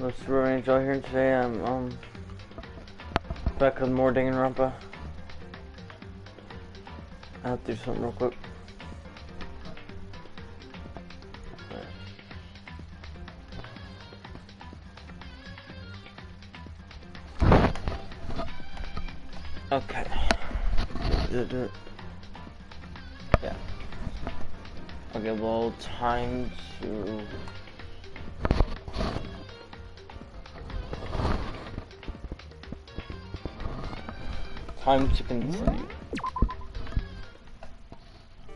Let's enjoy here today. I'm back with more Danganronpa. I have to do something real quick. Okay. Yeah. Okay, well, time to... Time to continue.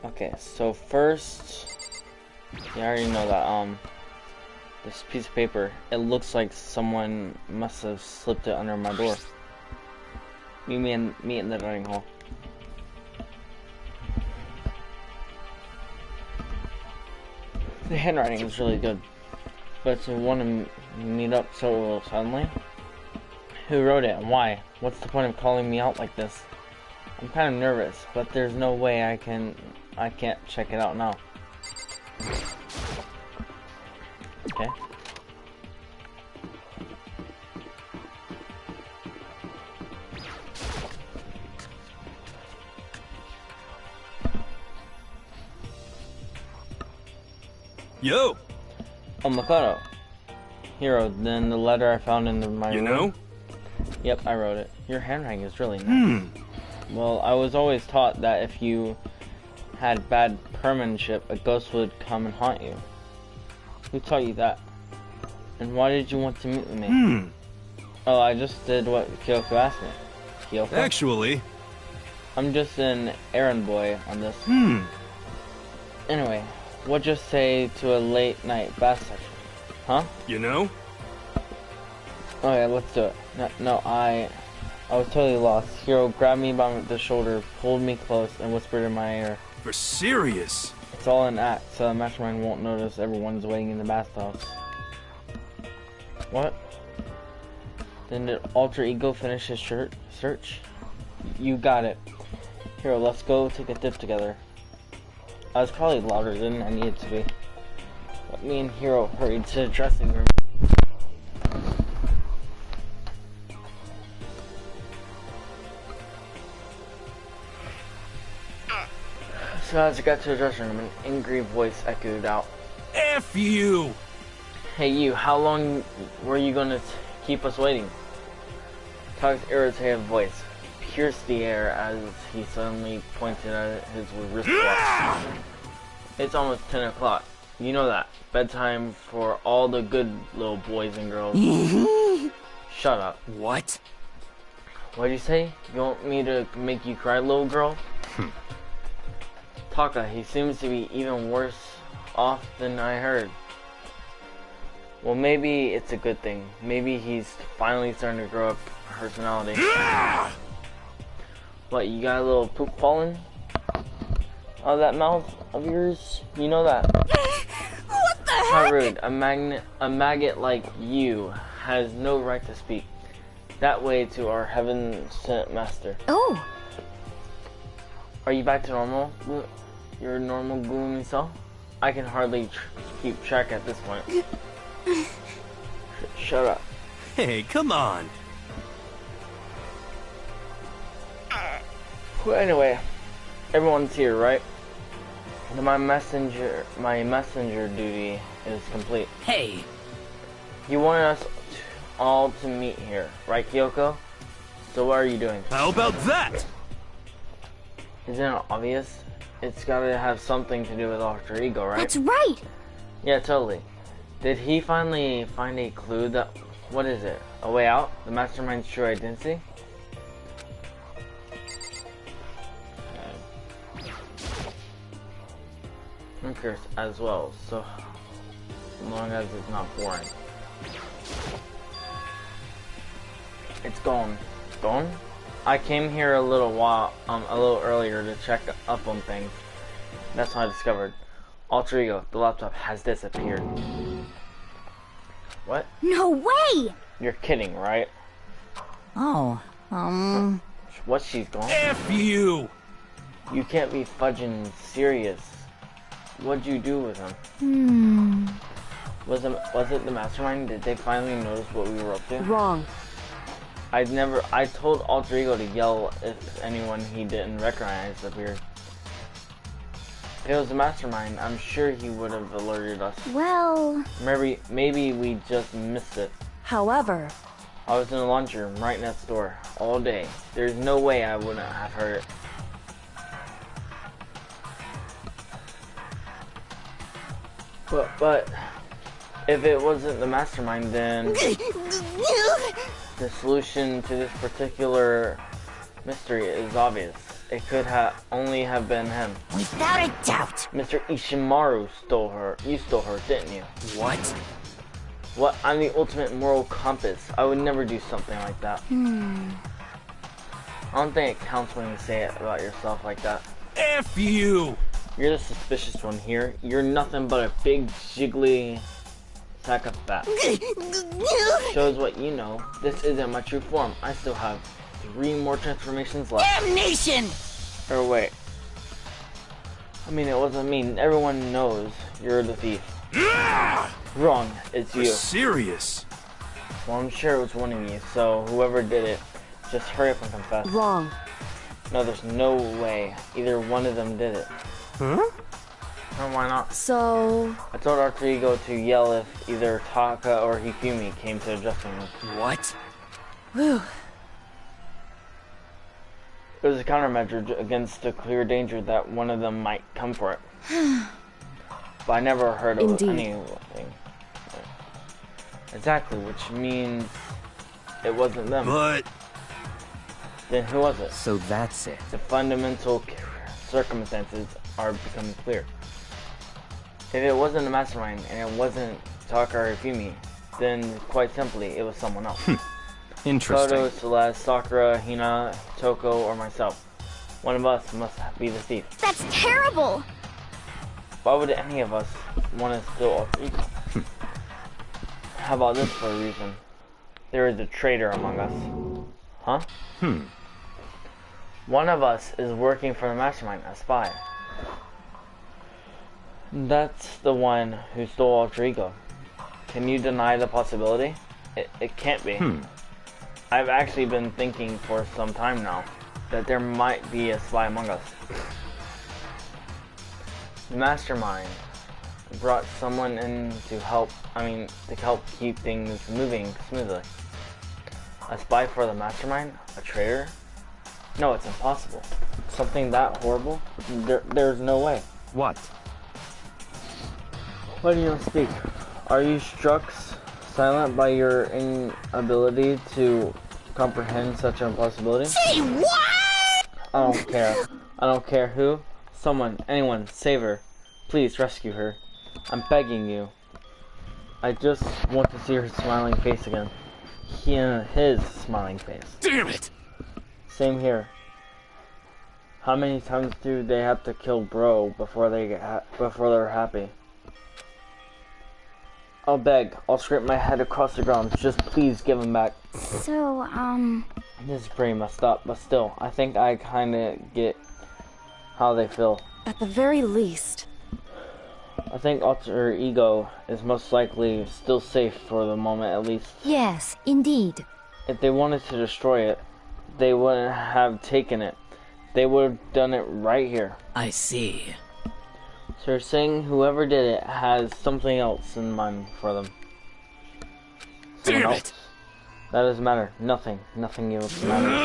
Okay, so first... You already know that, this piece of paper, it looks like someone must have slipped it under my door. Meet me in the dining hall. The handwriting is really good, but to want to meet up so suddenly? Who wrote it and why? What's the point of calling me out like this? I'm kind of nervous, but there's no way I can't check it out now. Okay. Yo! Oh, Makoto. Hero, then the letter I found in my room. You know? Yep, I wrote it. Your handwriting is really nice. Well, I was always taught that if you had bad penmanship, a ghost would come and haunt you. Who taught you that? And why did you want to meet with me? Oh, I just did what Kyoko asked me. Kyoko? Actually... I'm just an errand boy on this. Anyway, what'd you say to a late night bath session? Huh? You know? Okay, let's do it. No, I was totally lost. Hiro grabbed me by the shoulder, pulled me close, and whispered in my ear. For serious? It's all an act, so the mastermind won't notice everyone's waiting in the bathhouse. What? Then did Alter Ego finish his search? You got it. Hiro, let's go take a dip together. I was probably louder than I needed to be. But me and Hiro hurried to the dressing room. So as I got to the dressing room, an angry voice echoed out. F you! Hey you, how long were you gonna keep us waiting? Tug's irritated voice pierced the air as he suddenly pointed at his wristwatch. It's almost 10 o'clock. You know that. Bedtime for all the good little boys and girls. Shut up. What? What'd you say? You want me to make you cry, little girl? Taka, he seems to be even worse off than I heard. Well, maybe it's a good thing. Maybe he's finally starting to grow up personality. What, you got a little poop falling out of that mouth of yours? You know that. What the heck? How rude. A maggot like you has no right to speak that way to our heaven-sent master. Oh. Are you back to normal? Your normal gloomy self? I can hardly keep track at this point. Shut up. Hey, come on. Well, anyway, everyone's here, right? My messenger duty is complete. Hey. You wanted us all to meet here, right, Kyoko? So what are you doing? How about that? Isn't it obvious? It's gotta have something to do with Alter Ego, right? That's right. Yeah, totally. Did he finally find a clue that... What is it? A way out? The mastermind's true identity? I'm curious as well, so... As long as it's not boring. It's gone. Gone? I came here a little earlier to check up on things. That's what I discovered. Alter Ego, the laptop has disappeared. What? No way! You're kidding, right? Oh, What, she's gone? F you! You can't be fudging serious. What'd you do with him? Was it the mastermind? Did they finally notice what we were up to? Wrong. I told Alter Ego to yell if anyone he didn't recognize appeared. If it was the mastermind, I'm sure he would have alerted us. Well... Maybe we just missed it. However... I was in the laundry room right next door all day. There's no way I wouldn't have heard it. But if it wasn't the mastermind, then the solution to this particular mystery is obvious. It could only have been him. Without a doubt. Mr. Ishimaru stole her. You stole her, didn't you? What? What? I'm the ultimate moral compass. I would never do something like that. I don't think it counts when you say it about yourself like that. F you! You're the suspicious one here. You're nothing but a big, jiggly sack of fat. Shows what you know. This isn't my true form. I still have 3 more transformations left. Damnation! Or wait. I mean, it wasn't me. Everyone knows you're the thief. Wrong. It's you. Serious? Well, I'm sure it was one of you. So whoever did it, just hurry up and confess. Wrong. No, there's no way. Either one of them did it. Huh? And why not? So... I told Alter Ego to yell if either Taka or Hifumi came to adjusting us. What? Whew. It was a countermeasure against the clear danger that one of them might come for it. But I never heard of anything. Exactly, which means it wasn't them. But... Then who was it? So that's it. The fundamental circumstances are becoming clear. If it wasn't the mastermind and it wasn't Taka or Hifumi, then quite simply it was someone else. Interesting. Koto, Celeste, Sakura, Hina, Toko, or myself. One of us must be the thief. That's terrible! Why would any of us want to steal Alter Ego? How about this for a reason? There is a traitor among us. Huh? One of us is working for the mastermind, a spy. That's the one who stole Alter Ego. Can you deny the possibility? It can't be. I've actually been thinking for some time now that there might be a spy among us. The mastermind brought someone in to help keep things moving smoothly. A spy for the mastermind? A traitor? No, it's impossible. Something that horrible? There's no way. What? Why do you not speak? Are you struck silent by your inability to comprehend such an impossibility? Say what? I don't care. I don't care who. Someone, anyone, save her. Please rescue her. I'm begging you. I just want to see her smiling face again. His smiling face. Damn it! Same here. How many times do they have to kill bro before they're happy? I'll beg. I'll scrape my head across the ground. Just please give him back. So, This is pretty messed up, but still, I think I kinda get how they feel. At the very least. I think Alter Ego is most likely still safe for the moment at least. yes, indeed. If they wanted to destroy it, they wouldn't have taken it. They would have done it right here. I see. So you're saying whoever did it has something else in mind for them. Someone Damn else? it! That doesn't matter. Nothing else matters.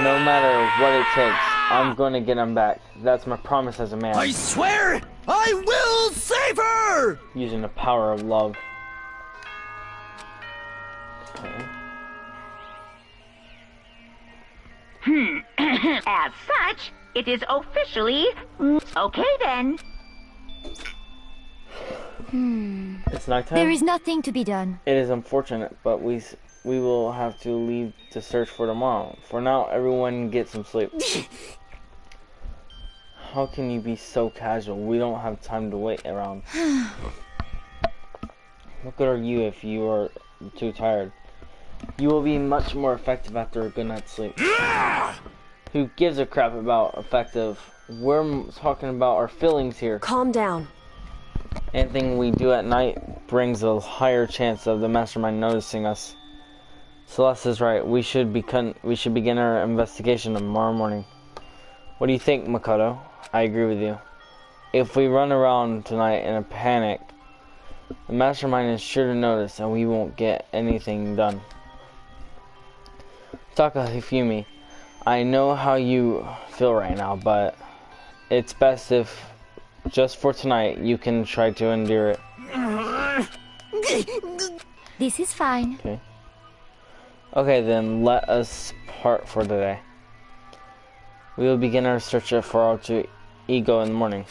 No matter what it takes, I'm gonna get him back. That's my promise as a man. I swear I will save her! Using the power of love. Okay. As such, it is officially okay then. It's nighttime. There is nothing to be done. It is unfortunate, but we will have to leave to search for tomorrow. For now, everyone get some sleep. How can you be so casual? We don't have time to wait around. What good are you if you are too tired? You will be much more effective after a good night's sleep. Who gives a crap about effective? We're talking about our feelings here. Calm down. Anything we do at night brings a higher chance of the mastermind noticing us. Celeste is right. We should begin our investigation tomorrow morning. What do you think, Makoto? I agree with you. If we run around tonight in a panic, the mastermind is sure to notice and we won't get anything done. Taka Hifumi, I know how you feel right now, but it's best if, just for tonight, you can try to endure it. This is fine. Okay. Okay, then let us part for today. We will begin our search for alter ego in the morning.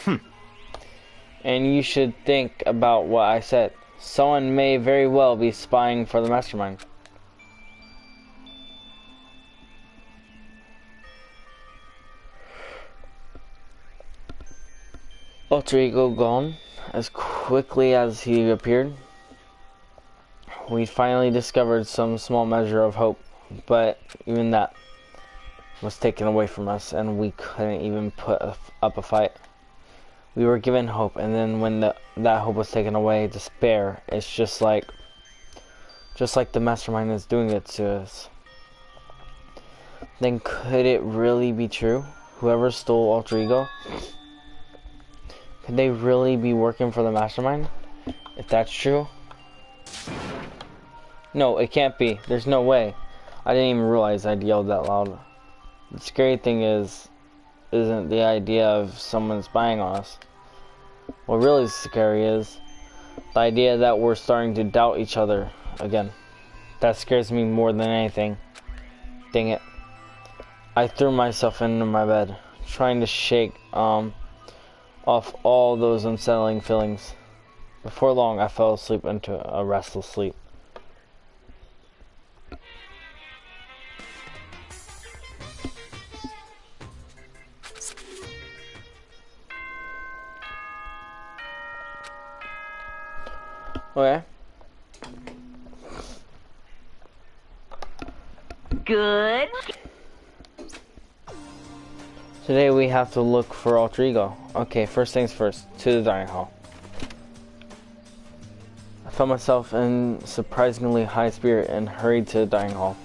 And you should think about what I said. Someone may very well be spying for the mastermind. Alter ego gone as quickly as he appeared. We finally discovered some small measure of hope, but even that was taken away from us, and we couldn't even put up a fight. We were given hope, and then when that hope was taken away, despair. It's just like the mastermind is doing it to us. Then could it really be true? Whoever stole alter ego, could they really be working for the mastermind? If that's true. No, it can't be. There's no way. I didn't even realize I'd yelled that loud. The scary thing isn't the idea of someone spying on us. What really scary is the idea that we're starting to doubt each other again. That scares me more than anything. Dang it. I threw myself into my bed, trying to shake off all those unsettling feelings. Before long, I fell asleep into a restless sleep. Okay. Good. Today we have to look for alter ego. Okay, first things first, to the dining hall. I found myself in surprisingly high spirit and hurried to the dining hall.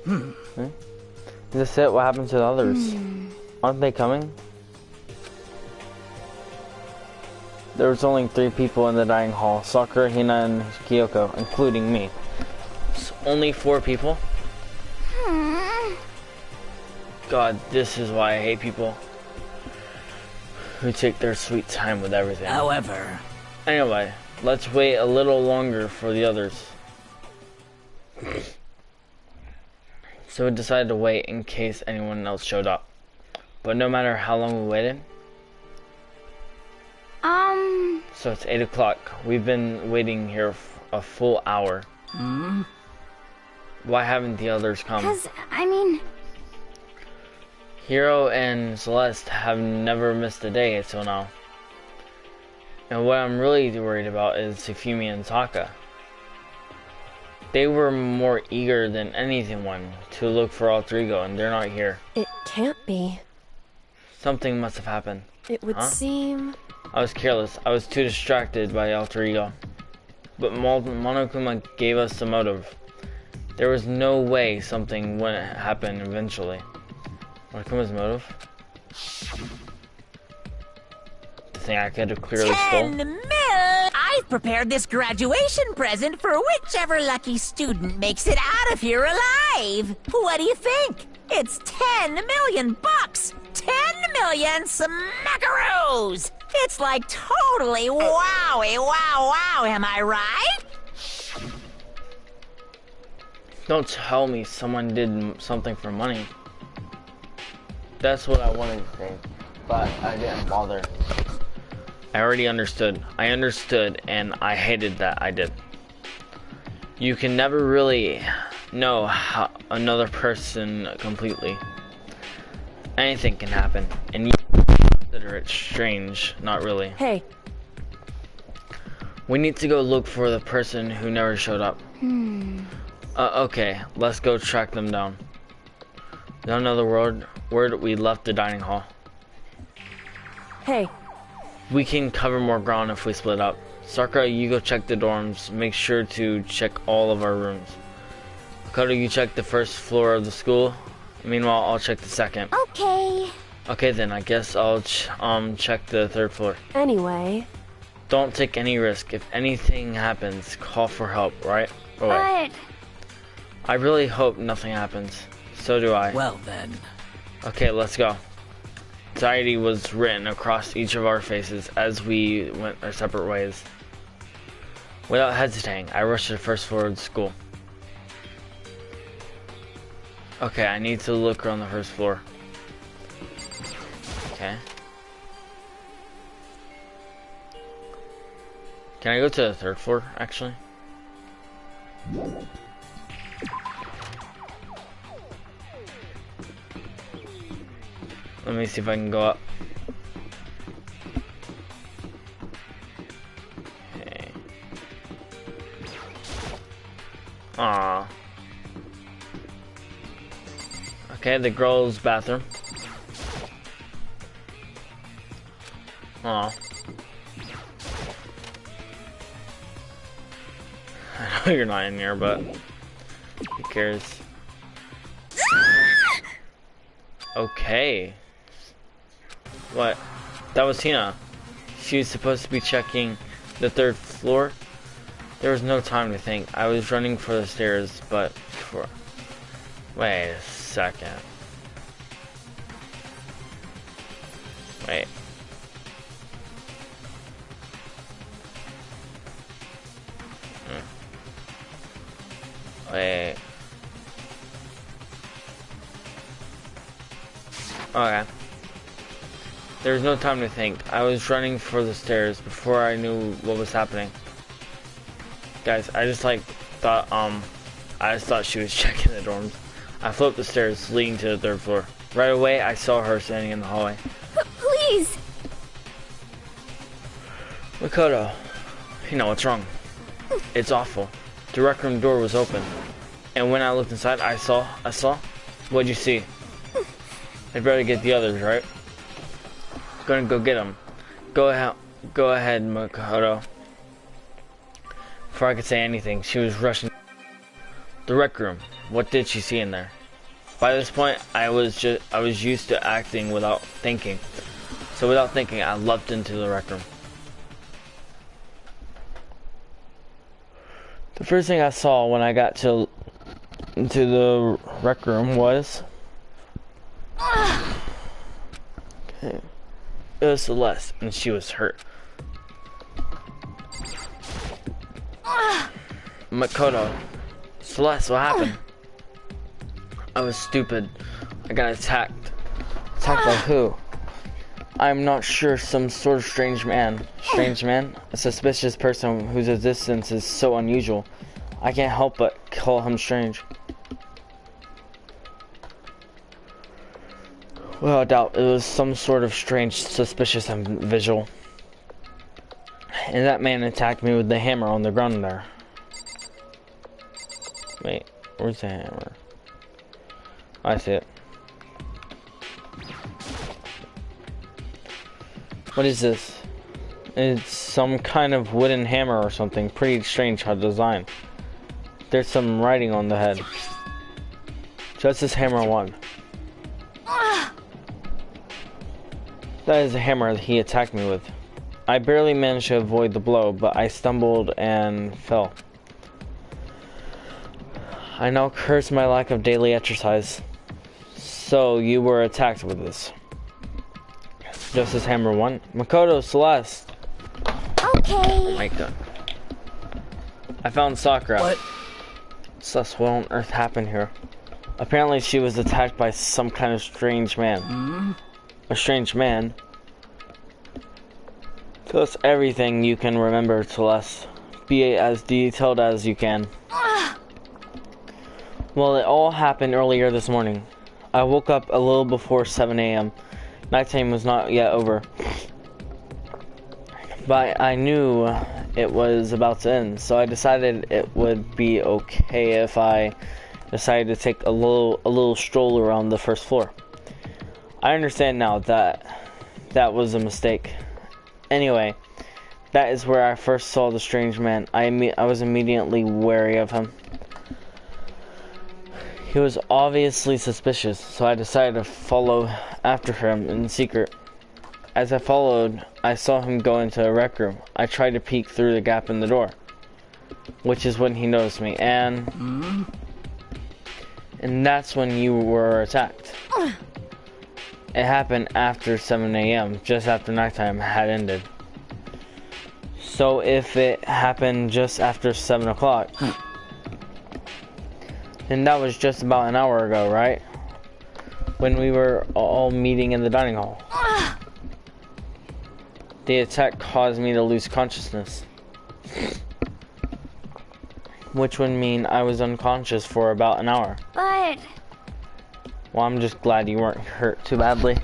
Is this it? What happened to the others? Aren't they coming? There was only 3 people in the dining hall, Sakura, Hina, and Kyoko, including me. So only 4 people? God, this is why I hate people who take their sweet time with everything. However, Anyway, let's wait a little longer for the others. So we decided to wait in case anyone else showed up. But no matter how long we waited, so it's 8 o'clock. We've been waiting here a full hour. Why haven't the others come? 'Cause, I mean... Hiro and Celeste have never missed a day until now. And what I'm really worried about is Hifumi and Taka. They were more eager than anyone to look for alter ego, and they're not here. It can't be. Something must have happened. It would seem... I was careless. I was too distracted by alter ego. But Monokuma gave us the motive. There was no way something wouldn't happen eventually. Monokuma's motive? The thing I could have clearly stole? 10 mil! I've prepared this graduation present for whichever lucky student makes it out of here alive. What do you think? It's 10 million bucks! 10 million smackaroos! It's like totally wowie wow, am I right? Don't tell me someone did something for money. That's what I wanted to say, but I didn't bother. I already understood. I understood, and I hated that I did. You can never really know how another person completely. Anything can happen, and you consider it strange. Not really. Hey. We need to go look for the person who never showed up. Okay, let's go track them down. Without another word, we left the dining hall. Hey, We can cover more ground if we split up. Sakura, you go check the dorms. Make sure to check all of our rooms. Makoto, you check the first floor of the school. Meanwhile, I'll check the second. Okay. Okay then, I guess I'll check the third floor. anyway, Don't take any risk. If anything happens, call for help, right? But I really hope nothing happens. So do I. Well then. Okay, let's go. Anxiety was written across each of our faces as we went our separate ways. Without hesitating, I rushed to the first floor of the school. Okay, I need to look around the first floor. Okay. Can I go to the third floor, actually? Let me see if I can go up. Okay. Aww. Okay, the girls' bathroom. Aw. I know you're not in here, but who cares? Okay. What? That was Tina. She was supposed to be checking the third floor. There was no time to think. I was running for the stairs, but for... Wait a second. Wait. Wait. Okay. There was no time to think. I was running for the stairs before I knew what was happening. Guys, I just thought she was checking the dorms. I flew up the stairs leading to the third floor. Right away, I saw her standing in the hallway. please. Makoto, you know what's wrong. It's awful. The rec room door was open, and when I looked inside, I saw. What'd you see? I'd better get the others, right? Gonna go get them. Go ahead, Makoto. Before I could say anything, she was rushing. The rec room. What did she see in there? By this point, I was used to acting without thinking. So without thinking, I leapt into the rec room. The first thing I saw when I got into the rec room was okay. It was Celeste, and she was hurt. Makoto, Celeste, what happened? I was stupid. I got attacked. Attacked by who? I'm not sure. Some sort of strange man. Strange man? A suspicious person whose existence is so unusual. I can't help but call him strange. Without doubt, it was some sort of strange, suspicious individual. And that man attacked me with the hammer on the ground there. Wait, where's the hammer? I see it. What is this? It's some kind of wooden hammer or something. Pretty strange how designed. There's some writing on the head. Justice Hammer 1. That is the hammer he attacked me with. I barely managed to avoid the blow, but I stumbled and fell. I now curse my lack of daily exercise. So you were attacked with this. Justice Hammer 1. Makoto, Celeste. Okay. My God. I found Sakura. What? Celeste, what on earth happened here? Apparently she was attacked by some kind of strange man. A strange man? Tell us everything you can remember, Celeste. Be as detailed as you can. Well, it all happened earlier this morning. I woke up a little before 7 a.m. Nighttime was not yet over. But I knew it was about to end, so I decided it would be okay if I decided to take a little stroll around the first floor. I understand now that that was a mistake. Anyway, that is where I first saw the strange man. I was immediately wary of him. He was obviously suspicious, so I decided to follow after him in secret. As I followed, I saw him go into a rec room. I tried to peek through the gap in the door, which is when he noticed me, and that's when you were attacked. It happened after 7 a.m., just after nighttime had ended. So if it happened just after 7 o'clock, then that was just about an hour ago, right? When we were all meeting in the dining hall. The attack caused me to lose consciousness, which would mean I was unconscious for about an hour. But... Well, I'm just glad you weren't hurt too badly.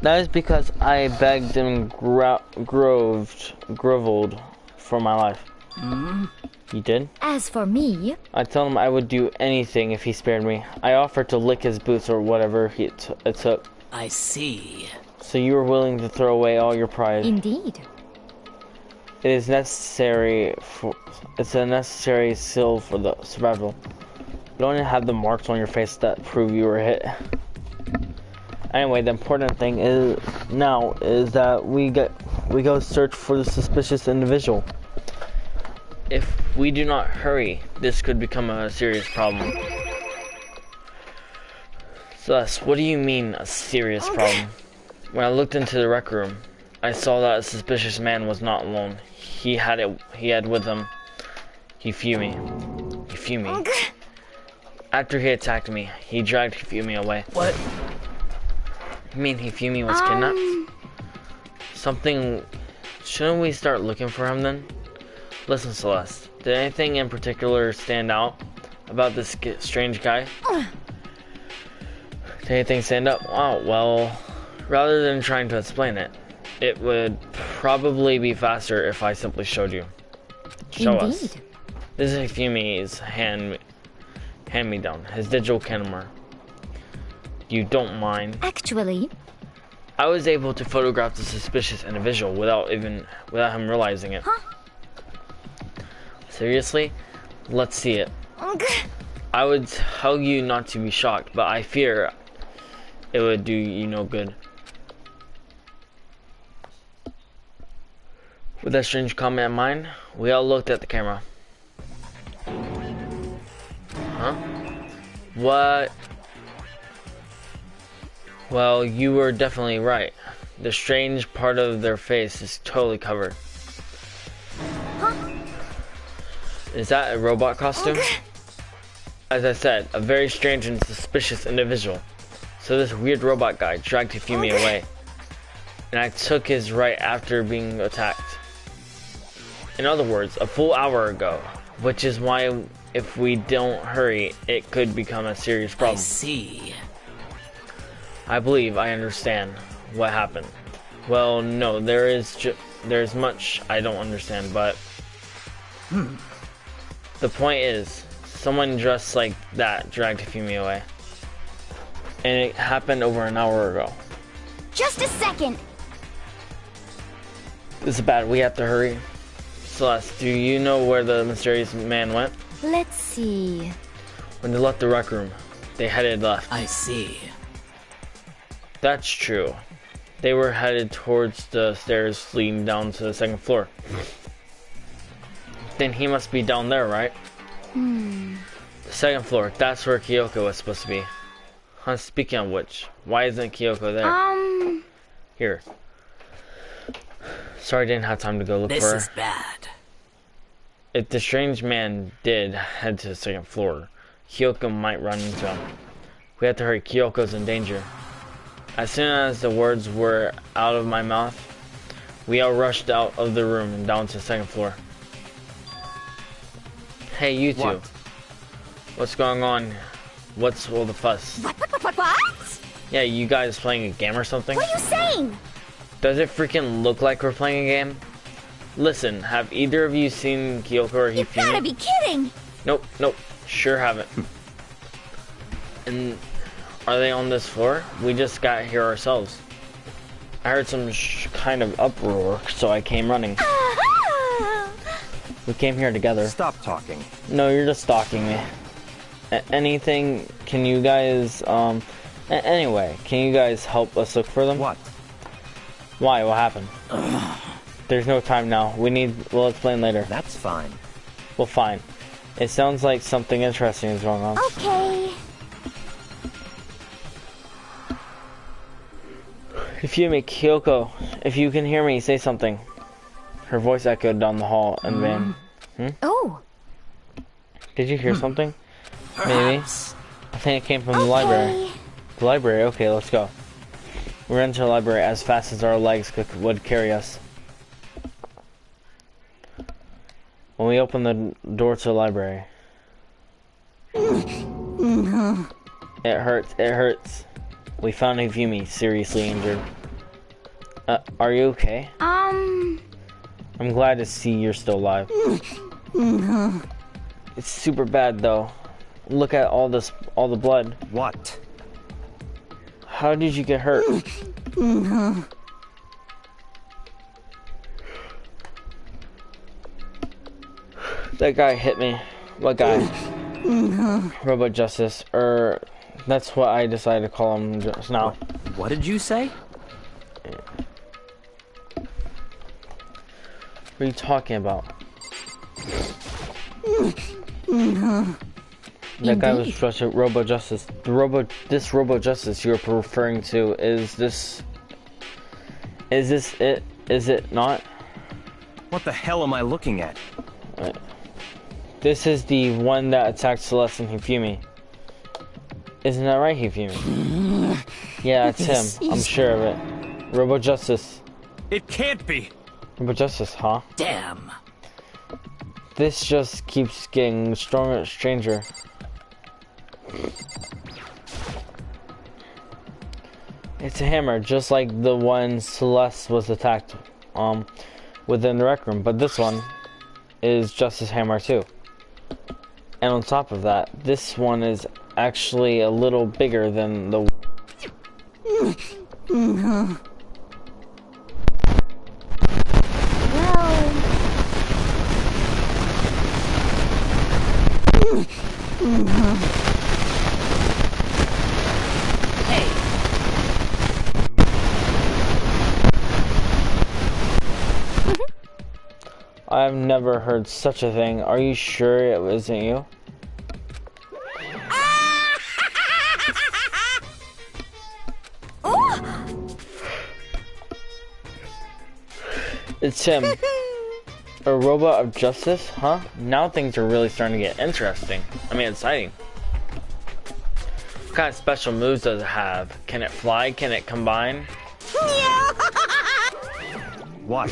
That is because I begged and groveled for my life. You did? as for me... I told him I would do anything if he spared me. I offered to lick his boots or whatever it took. I see. So you were willing to throw away all your pride. Indeed. It is necessary for... It's a necessary skill for the survival. You don't have the marks on your face that prove you were hit. Anyway, the important thing is that we go search for the suspicious individual. If we do not hurry, this could become a serious problem. Celeste, what do you mean, a serious problem? When I looked into the rec room, I saw that a suspicious man was not alone. He had with him Hifumi. After he attacked me, he dragged Hifumi away. What? You mean Hifumi was kidnapped? Something... Shouldn't we start looking for him then? Listen, Celeste, did anything in particular stand out about this strange guy? Did anything stand up? Oh, well, rather than trying to explain it, it would probably be faster if I simply showed you. Show us. Indeed. This is Hifumi's hand-me-down, his digital camera. You don't mind? Actually... I was able to photograph the suspicious individual without him realizing it. Huh? Seriously? Let's see it. I would tell you not to be shocked, but I fear it would do you no good. With that strange comment in mind, we all looked at the camera. Huh? What? Well, you were definitely right. The strange part of their face is totally covered. Is that a robot costume? As I said, a very strange and suspicious individual. So this weird robot guy dragged Hifumi away. And I took his right after being attacked. In other words, a full hour ago. Which is why if we don't hurry, it could become a serious problem. I see. I believe I understand what happened. Well, no, there's much I don't understand, but... The point is, someone dressed like that dragged Hifumi away. And it happened over an hour ago. Just a second. This is bad, we have to hurry. Celeste, do you know where the mysterious man went? Let's see. When they left the rec room, they headed left. I see. That's true. They were headed towards the stairs leading down to the second floor. Then he must be down there, right? The second floor, that's where Kyoko was supposed to be. Huh, speaking of which, why isn't Kyoko there? Here. Sorry I didn't have time to go look for her. This is bad. If the strange man did head to the second floor, Kyoko might run into him. We have to hurry, Kyoko's in danger. As soon as the words were out of my mouth, we all rushed out of the room and down to the second floor. Hey, you two. What? What's going on? What's all the fuss? What? Yeah, you guys playing a game or something? What are you saying? Does it freaking look like we're playing a game? Listen, have either of you seen Kyoko or You gotta Hifumi? be kidding. Nope. Sure haven't. And are they on this floor? We just got here ourselves. I heard some kind of uproar, so I came running. We came here together. Stop talking. No, you're just stalking me. Anything? Can you guys, anyway, can you guys help us look for them? What? Why? What happened? There's no time now. We'll explain later. That's fine. Well, fine. It sounds like something interesting is going on. Okay. Hifumi, Kyoko, if you can hear me, say something. Her voice echoed down the hall and ran. Oh. Did you hear something? Maybe. I think it came from the library. The library? Okay, let's go. We ran to the library as fast as our legs would carry us. When we opened the door to the library. It hurts, it hurts. We found Hifumi seriously injured. Are you okay? I'm glad to see you're still alive. It's super bad though. Look at all the blood. What? How did you get hurt? That guy hit me. What guy? Robo Justice. That's what I decided to call him just now. What did you say? What are you talking about? That guy was supposed to Robo Justice. This Robo Justice you're referring to, is this it? Is it not? What the hell am I looking at? This is the one that attacked Celeste and Hifumi. Isn't that right, Hifumi? Yeah, it's him. I'm sure of it. Robo Justice. It can't be. Robo Justice, huh? Damn. This just keeps getting stronger and stranger. It's a hammer, just like the one Celeste was attacked within the rec room, but this one is Justice Hammer too. And on top of that, this one is actually a little bigger than the I've never heard such a thing. Are you sure it wasn't you? It's him. A robot of justice, huh? Now things are really starting to get interesting. I mean, exciting. What kind of special moves does it have? Can it fly? Can it combine? What?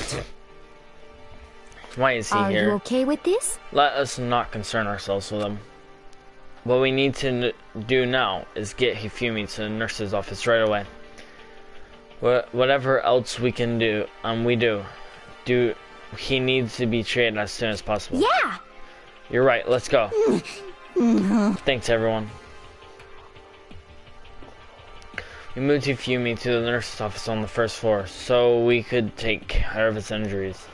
Why is he Are here? you okay with this? Let us not concern ourselves with him. What we need to do now is get Hifumi to the nurse's office right away. Whatever else we can do, we do. He needs to be treated as soon as possible. Yeah. You're right. Let's go. Thanks, everyone. We moved Hifumi to the nurse's office on the first floor, so we could take care of his injuries.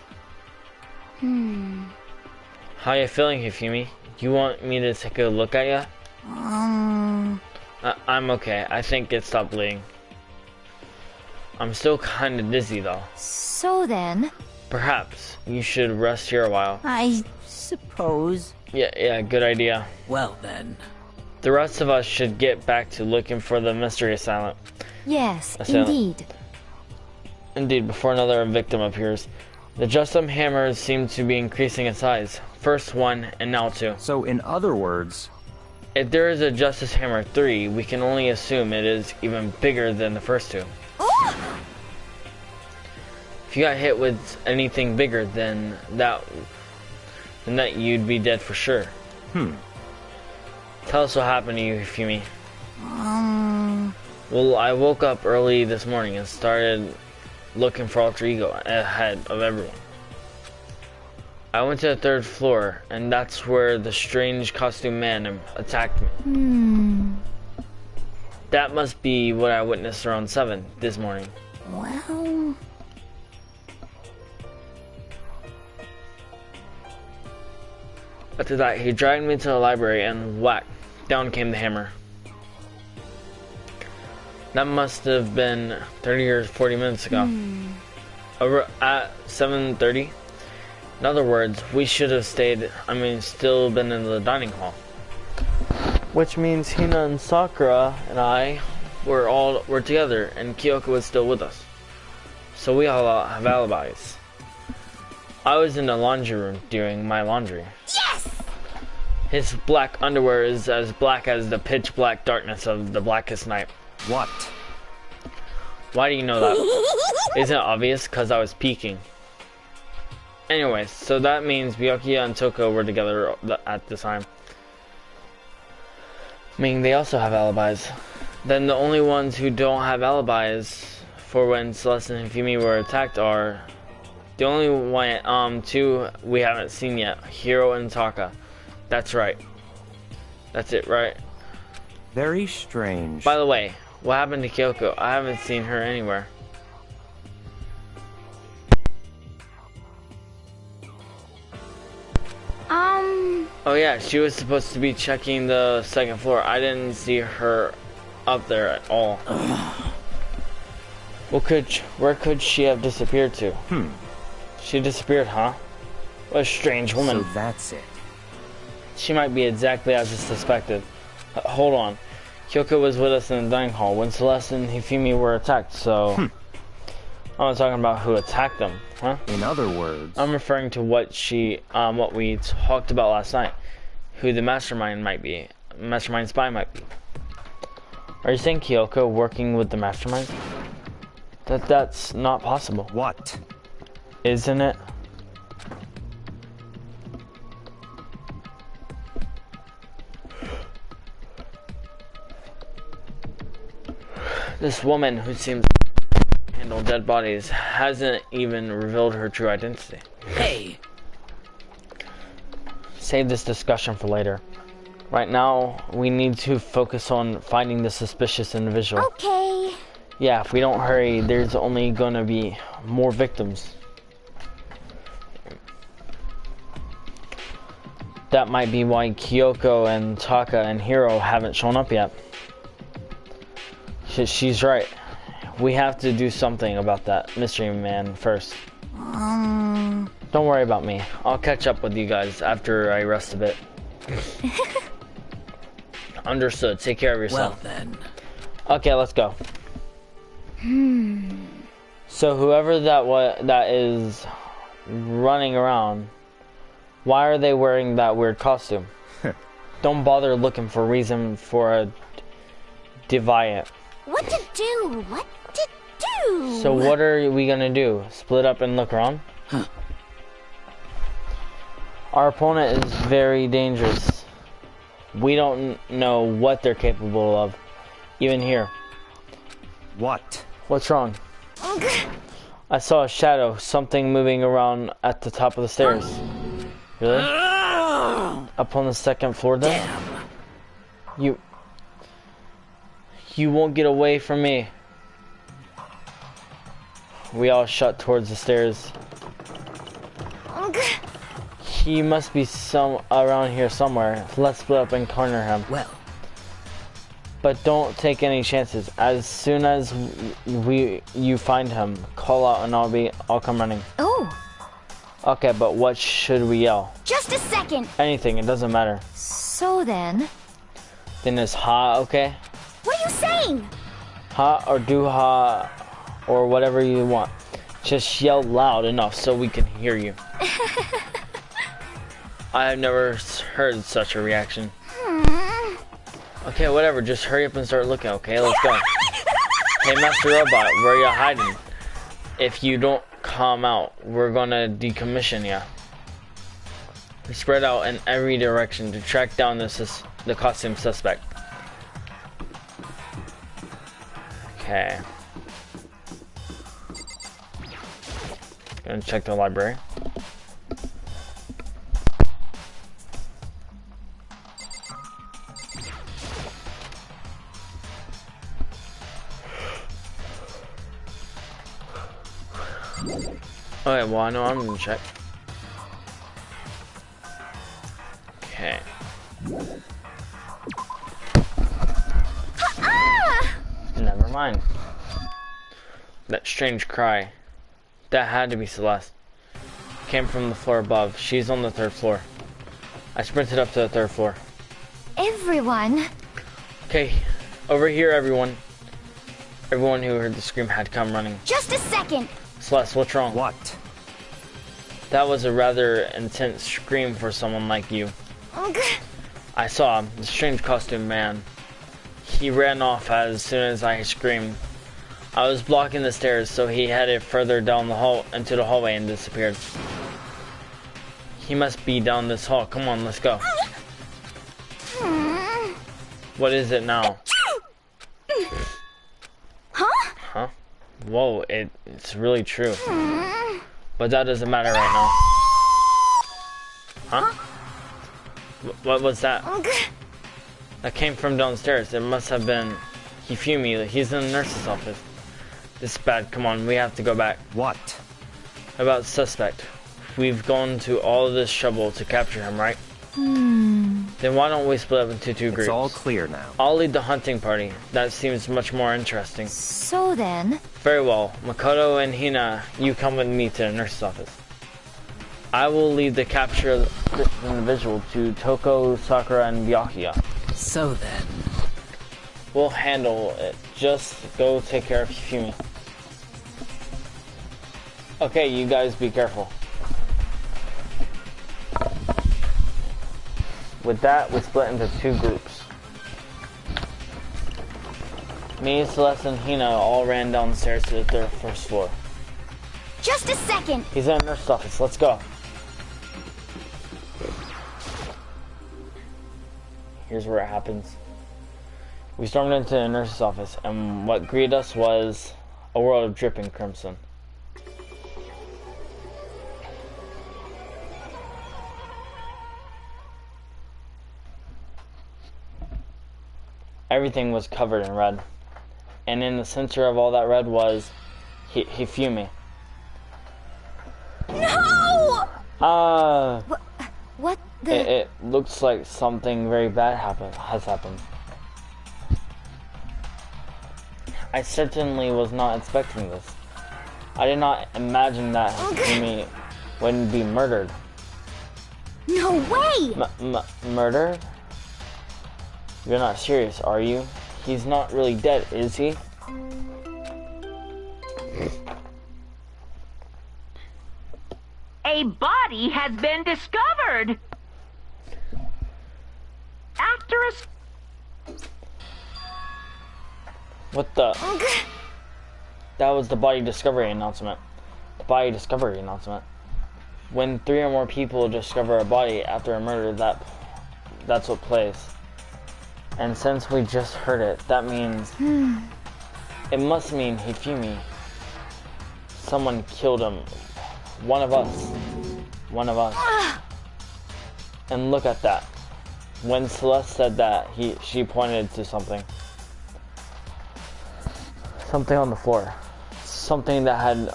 How are you feeling, Hifumi? You want me to take a look at you? I'm okay. I think it stopped bleeding. I'm still kind of dizzy, though. So then... Perhaps you should rest here a while. I suppose. Yeah, good idea. Well then. The rest of us should get back to looking for the mystery assailant. Yes, Assailant. indeed. Indeed, before another victim appears. The Justum hammers seem to be increasing in size. First one, and now two. So in other words... If there is a Justice Hammer 3, we can only assume it is even bigger than the first two. If you got hit with anything bigger than that, you'd be dead for sure. Tell us what happened to you, Hifumi. Well, I woke up early this morning and started looking for Alter Ego ahead of everyone. I went to the 3rd floor, and that's where the strange costume man attacked me. That must be what I witnessed around 7 this morning. Well, After that, he dragged me to the library and whack, down came the hammer. That must have been 30 or 40 minutes ago. Over at 7:30. In other words, we should have still been in the dining hall. Which means Hina and Sakura and I were together, and Kyoko was still with us. So we all have alibis. I was in the laundry room doing my laundry. yes! His black underwear is as black as the pitch black darkness of the blackest night. What? Why do you know that? Isn't it obvious? Because I was peeking. Anyways, so that means Byakuya and Toko were together at the time. Meaning they also have alibis. Then the only ones who don't have alibis for when Celeste and Hifumi were attacked are the only one, 2 we haven't seen yet, Hiro and Taka. That's right. That's it, right? Very strange. By the way, what happened to Kyoko? I haven't seen her anywhere. Oh yeah, she was supposed to be checking the 2nd floor. I didn't see her up there at all. Where could she have disappeared to? She disappeared, huh? What a strange woman. So that's it. She might be exactly as I suspected. Hold on. Kyoko was with us in the dining hall when Celeste and Hifumi were attacked, so... I'm not talking about who attacked them, huh? In other words... I'm referring to what we talked about last night. Who the mastermind spy might be. Are you saying Kyoko working with the mastermind? That's not possible. What? Isn't it? This woman who seems to handle dead bodies hasn't even revealed her true identity. Hey! Save this discussion for later. Right now, we need to focus on finding the suspicious individual. Okay. Yeah, if we don't hurry, there's only gonna be more victims. That might be why Kyoko and Taka and Hiro haven't shown up yet. She's right. We have to do something about that mystery man first. Don't worry about me. I'll catch up with you guys after I rest a bit. Understood. Take care of yourself. Well then. Okay, let's go. So whoever that is running around, why are they wearing that weird costume? Don't bother looking for a reason for a deviant. What to do? What to do? So what are we gonna do? Split up and look around? Our opponent is very dangerous. We don't know what they're capable of, even here. What? What's wrong? I saw a shadow, something moving around at the top of the stairs. Really? Up on the 2nd floor then? You won't get away from me. We all shut towards the stairs. He must be around here somewhere. Let's split up and corner him. Well. But don't take any chances. As soon as you find him, call out and I'll come running. Oh, Okay, but what should we yell? just a second. Anything, it doesn't matter. So then, Then it's ha, okay? what are you saying? Ha or do ha or whatever you want. Just yell loud enough so we can hear you. I have never heard such a reaction. Okay, whatever, just hurry up and start looking, okay? Let's go. Hey, Master Robot, where are you hiding? If you don't come out, we're gonna decommission ya. We spread out in every direction to track down the costume suspect. Okay. Gonna check the library. Okay, well, I know I'm gonna check. Okay. Never mind. That strange cry. That had to be Celeste. Came from the floor above. She's on the 3rd floor. I sprinted up to the 3rd floor. Everyone. Okay, over here, everyone. Everyone who heard the scream had come running. Just a second. Celeste, what's wrong? What? That was a rather intense scream for someone like you. Ugh. I saw the strange costume man. He ran off as soon as I screamed. I was blocking the stairs, so he headed further down the hall into the hallway and disappeared. He must be down this hall. Come on, let's go. What is it now? Huh? Huh? Whoa, it's really true. But that doesn't matter right now. Huh? What was that? Ugh. That came from downstairs. It must have been Hifumi. He's in the nurse's office. This is bad. Come on, we have to go back. What? About suspect. We've gone to all of this trouble to capture him, right? Then why don't we split up into 2 groups? It's all clear now. I'll lead the hunting party. That seems much more interesting. So then. Very well. Makoto and Hina, you come with me to the nurse's office. I will lead the capture of this individual to Toko, Sakura, and Byakuya. So then. We'll handle it. Just go take care of Hifumi. Okay, you guys be careful. With that, we split into 2 groups. Me, Celeste, and Hina all ran downstairs to the 1st floor. Just a second. He's in the nurse's office. Let's go. Here's where it happens. We stormed into the nurse's office, and what greeted us was a world of dripping crimson. Everything was covered in red, and in the center of all that red was Hifumi. No! What the? It looks like something very bad has happened. I certainly was not expecting this. I did not imagine that Hifumi wouldn't be murdered. No way! Murdered? You're not serious, are you? He's not really dead, is he? A body has been discovered. After a... What the? That was the body discovery announcement. The body discovery announcement. When 3 or more people discover a body after a murder, that's what plays. And since we just heard it, that means... It must mean Hifumi. Someone killed him. One of us. One of us. And look at that. When Celeste said that, she pointed to something. Something on the floor. Something that had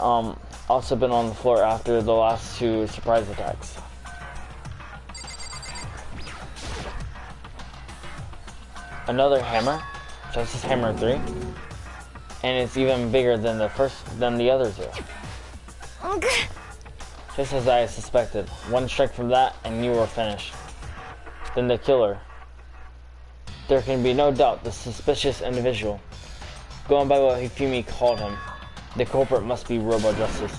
also been on the floor after the last 2 surprise attacks. Another hammer, Justice Hammer 3, and it's even bigger than the other 2. Just as I suspected, 1 strike from that and you were finished. Then the killer. There can be no doubt the suspicious individual. Going by what Hifumi called him, the culprit must be Robo Justice.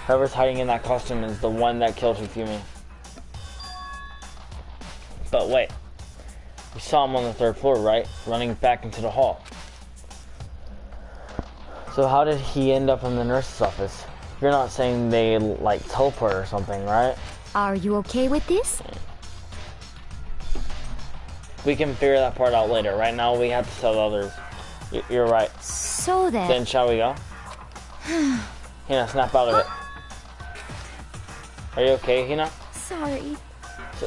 Whoever's hiding in that costume is the one that killed Hifumi. But wait. We saw him on the 3rd floor, right? Running back into the hall. So how did he end up in the nurse's office? You're not saying they, like, teleport or something, right? Are you okay with this? We can figure that part out later. Right now, we have to tell others. You're right. So then... Then shall we go? Hina, snap out of it. Are you okay, Hina? Sorry.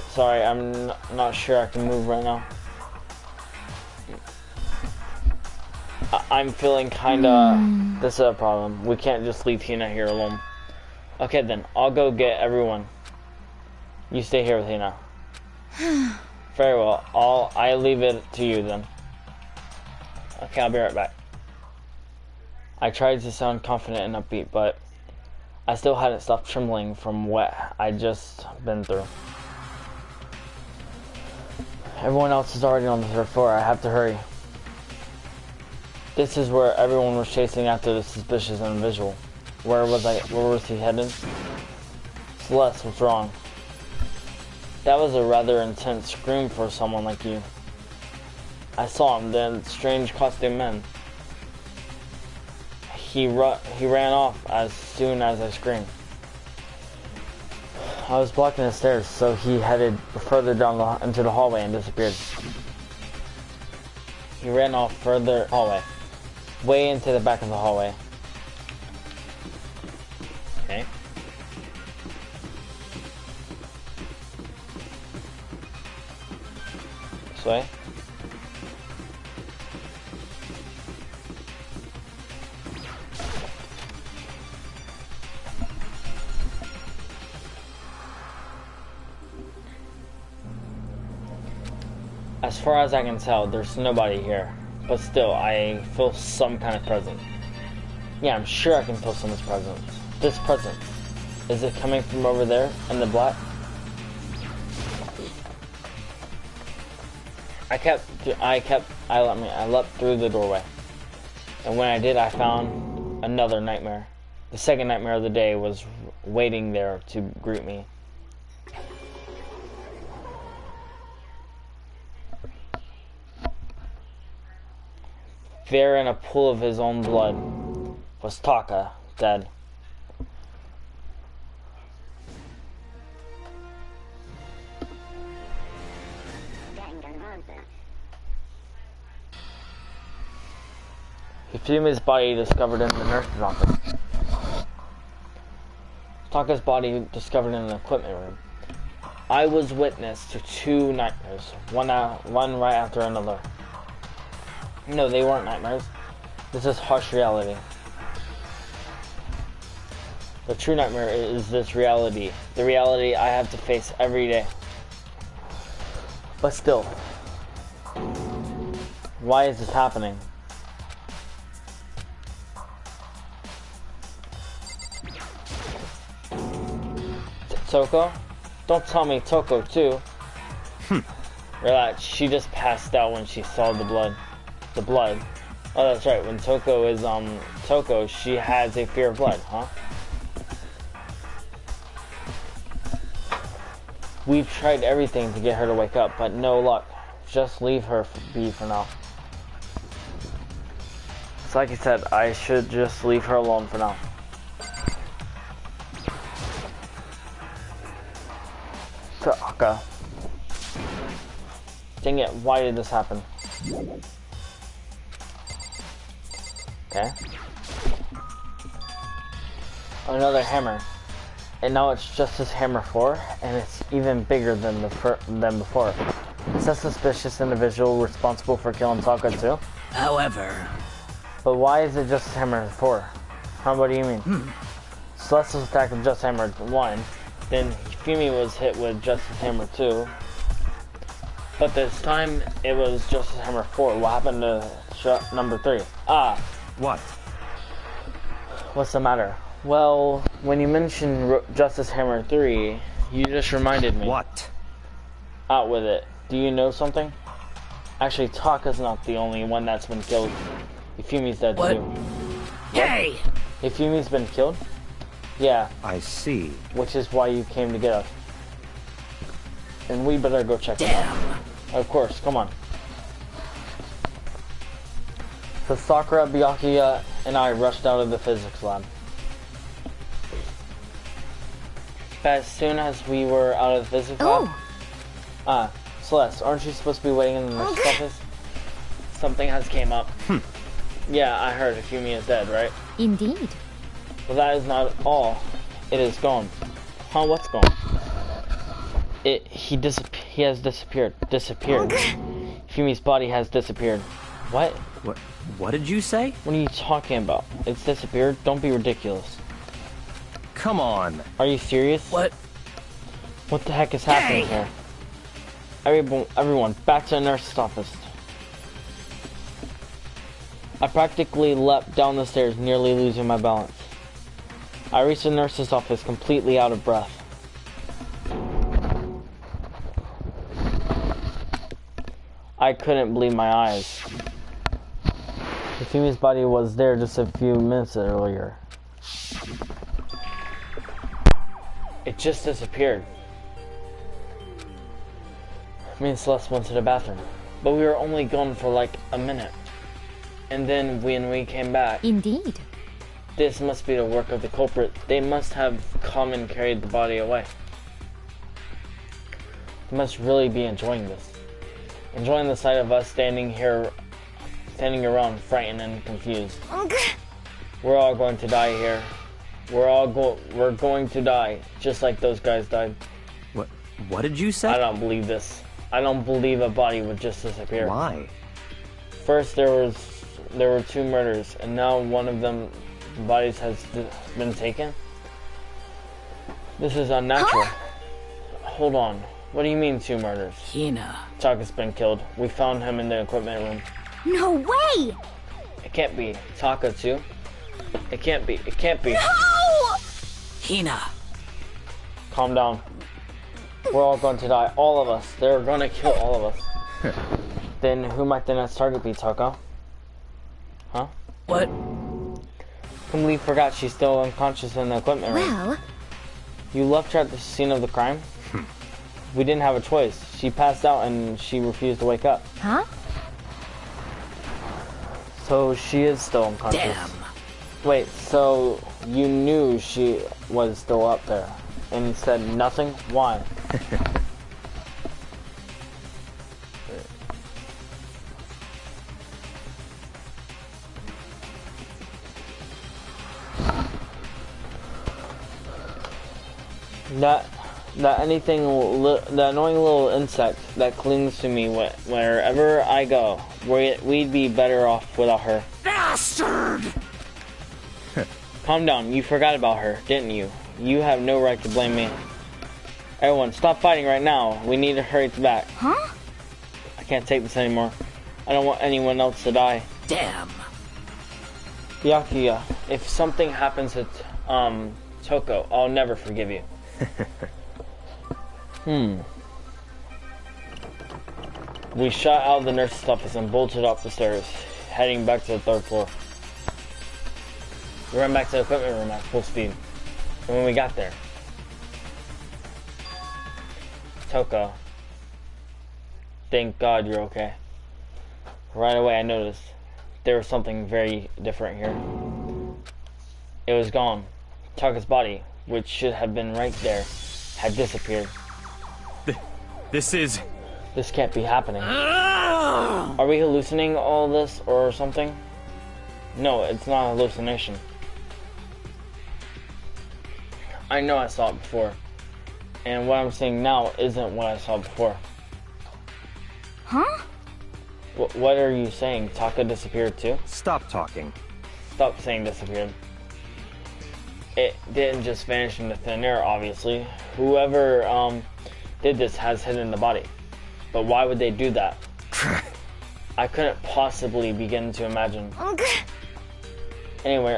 Sorry, I'm not sure I can move right now. I'm feeling kinda... This is a problem. We can't just leave Hina here alone. Okay then, I'll go get everyone. You stay here with Hina. Very well. I leave it to you then. Okay, I'll be right back. I tried to sound confident and upbeat, but I still hadn't stopped trembling from what I'd just been through. Everyone else is already on the 3rd floor. I have to hurry. This is where everyone was chasing after the suspicious individual. Where was he headed? Celeste, what's wrong? That was a rather intense scream for someone like you. I saw him, the strange costumed man. He ran off as soon as I screamed. I was blocking the stairs, so he headed further down into the hallway and disappeared. He ran off further hallway, way into the back of the hallway. Okay. This way. As far as I can tell, there's nobody here. But still, I feel some kind of presence. Yeah, I'm sure I can feel someone's presence. This presence. Is it coming from over there in the black? I leapt through the doorway. And when I did, I found another nightmare. The second nightmare of the day was waiting there to greet me. There in a pool of his own blood was Taka, dead. Hifumi's body discovered in the nurse's office. Taka's body discovered in an equipment room. I was witness to 2 nightmares, one right after another. No, they weren't nightmares. This is harsh reality. The true nightmare is this reality. The reality I have to face every day. But still, why is this happening? Toko? Don't tell me Toko too. Relax, she just passed out when she saw the blood. The blood. Oh, that's right. When Toko is, Toko, she has a fear of blood, huh? We've tried everything to get her to wake up, but no luck. Just leave her be for now. It's like you said, I should just leave her alone for now. Taka. Dang it, why did this happen? Okay. Another hammer. And now it's just as hammer 4, and it's even bigger than before. Is that suspicious individual responsible for killing Taka too? However... But why is it just hammer 4? What do you mean? Celeste was attacked with just hammer 1, then Hifumi was hit with just hammer 2. But this time, it was just hammer 4. What happened to number 3? Ah. What? What's the matter? Well, when you mentioned Justice Hammer 3, you just reminded me. What? Out with it. Do you know something? Actually, Taka's not the only one that's been killed. Hifumi's dead too. Hey! Hifumi's been killed? Yeah. I see. Which is why you came to get us. And we better go check it out. Of course, come on. So Sakura, Byakuya, and I rushed out of the physics lab. But as soon as we were out of the physics lab... Celeste, aren't you supposed to be waiting in the nurse's office? Something has came up. Yeah, I heard Hifumi is dead, right? Indeed. Well, that is not all. It is gone. Huh, what's gone? He has disappeared. Hifumi's body has disappeared. What? What did you say? What are you talking about? It's disappeared? Don't be ridiculous. Come on. Are you serious? What? What the heck is happening here? Everyone, back to the nurse's office. I practically leapt down the stairs, nearly losing my balance. I reached the nurse's office completely out of breath. I couldn't believe my eyes. Hifumi's body was there just a few minutes earlier. It just disappeared. Me and Celeste went to the bathroom, but we were only gone for like a minute. And then when we came back... Indeed. This must be the work of the culprit. They must have come and carried the body away. They must really be enjoying this. Enjoying the sight of us standing around frightened and confused. We're all going to die here. We're going to die, just like those guys died. What did you say? I don't believe this. I don't believe a body would just disappear. Why? First there were 2 murders, and now one of them bodies has been taken. This is unnatural. Huh? Hold on. What do you mean 2 murders? Hina. Taka's been killed. We found him in the equipment room. No way! It can't be. Taka too? It can't be. It can't be. No! Hina. Calm down. We're all going to die. All of us. They're going to kill all of us. Then who might the next target be, Taka? Huh? What? Completely forgot she's still unconscious in the equipment room. Well... You left her at the scene of the crime? We didn't have a choice. She passed out and she refused to wake up. Huh? So she is still unconscious. Damn. Wait, so you knew she was still up there and said nothing? Why? That annoying little insect that clings to me wherever I go. We'd be better off without her. Bastard! Calm down. You forgot about her, didn't you? You have no right to blame me. Everyone, stop fighting right now. We need to hurry back. Huh? I can't take this anymore. I don't want anyone else to die. Damn. Byakuya, if something happens to Toko, I'll never forgive you. We shot out of the nurse's office and bolted up the stairs, heading back to the 3rd floor. We ran back to the equipment room at full speed. And when we got there, Toko, thank God you're okay. Right away I noticed there was something very different here. It was gone. Taka's body, which should have been right there, had disappeared. This can't be happening. Are we hallucinating all this or something? No, it's not a hallucination. I know I saw it before. And what I'm seeing now isn't what I saw before. Huh? What are you saying? Taka disappeared too? Stop talking. Stop saying disappeared. It didn't just vanish into thin air, obviously. Whoever did this has hidden the body. But why would they do that? I couldn't possibly begin to imagine. Anyway,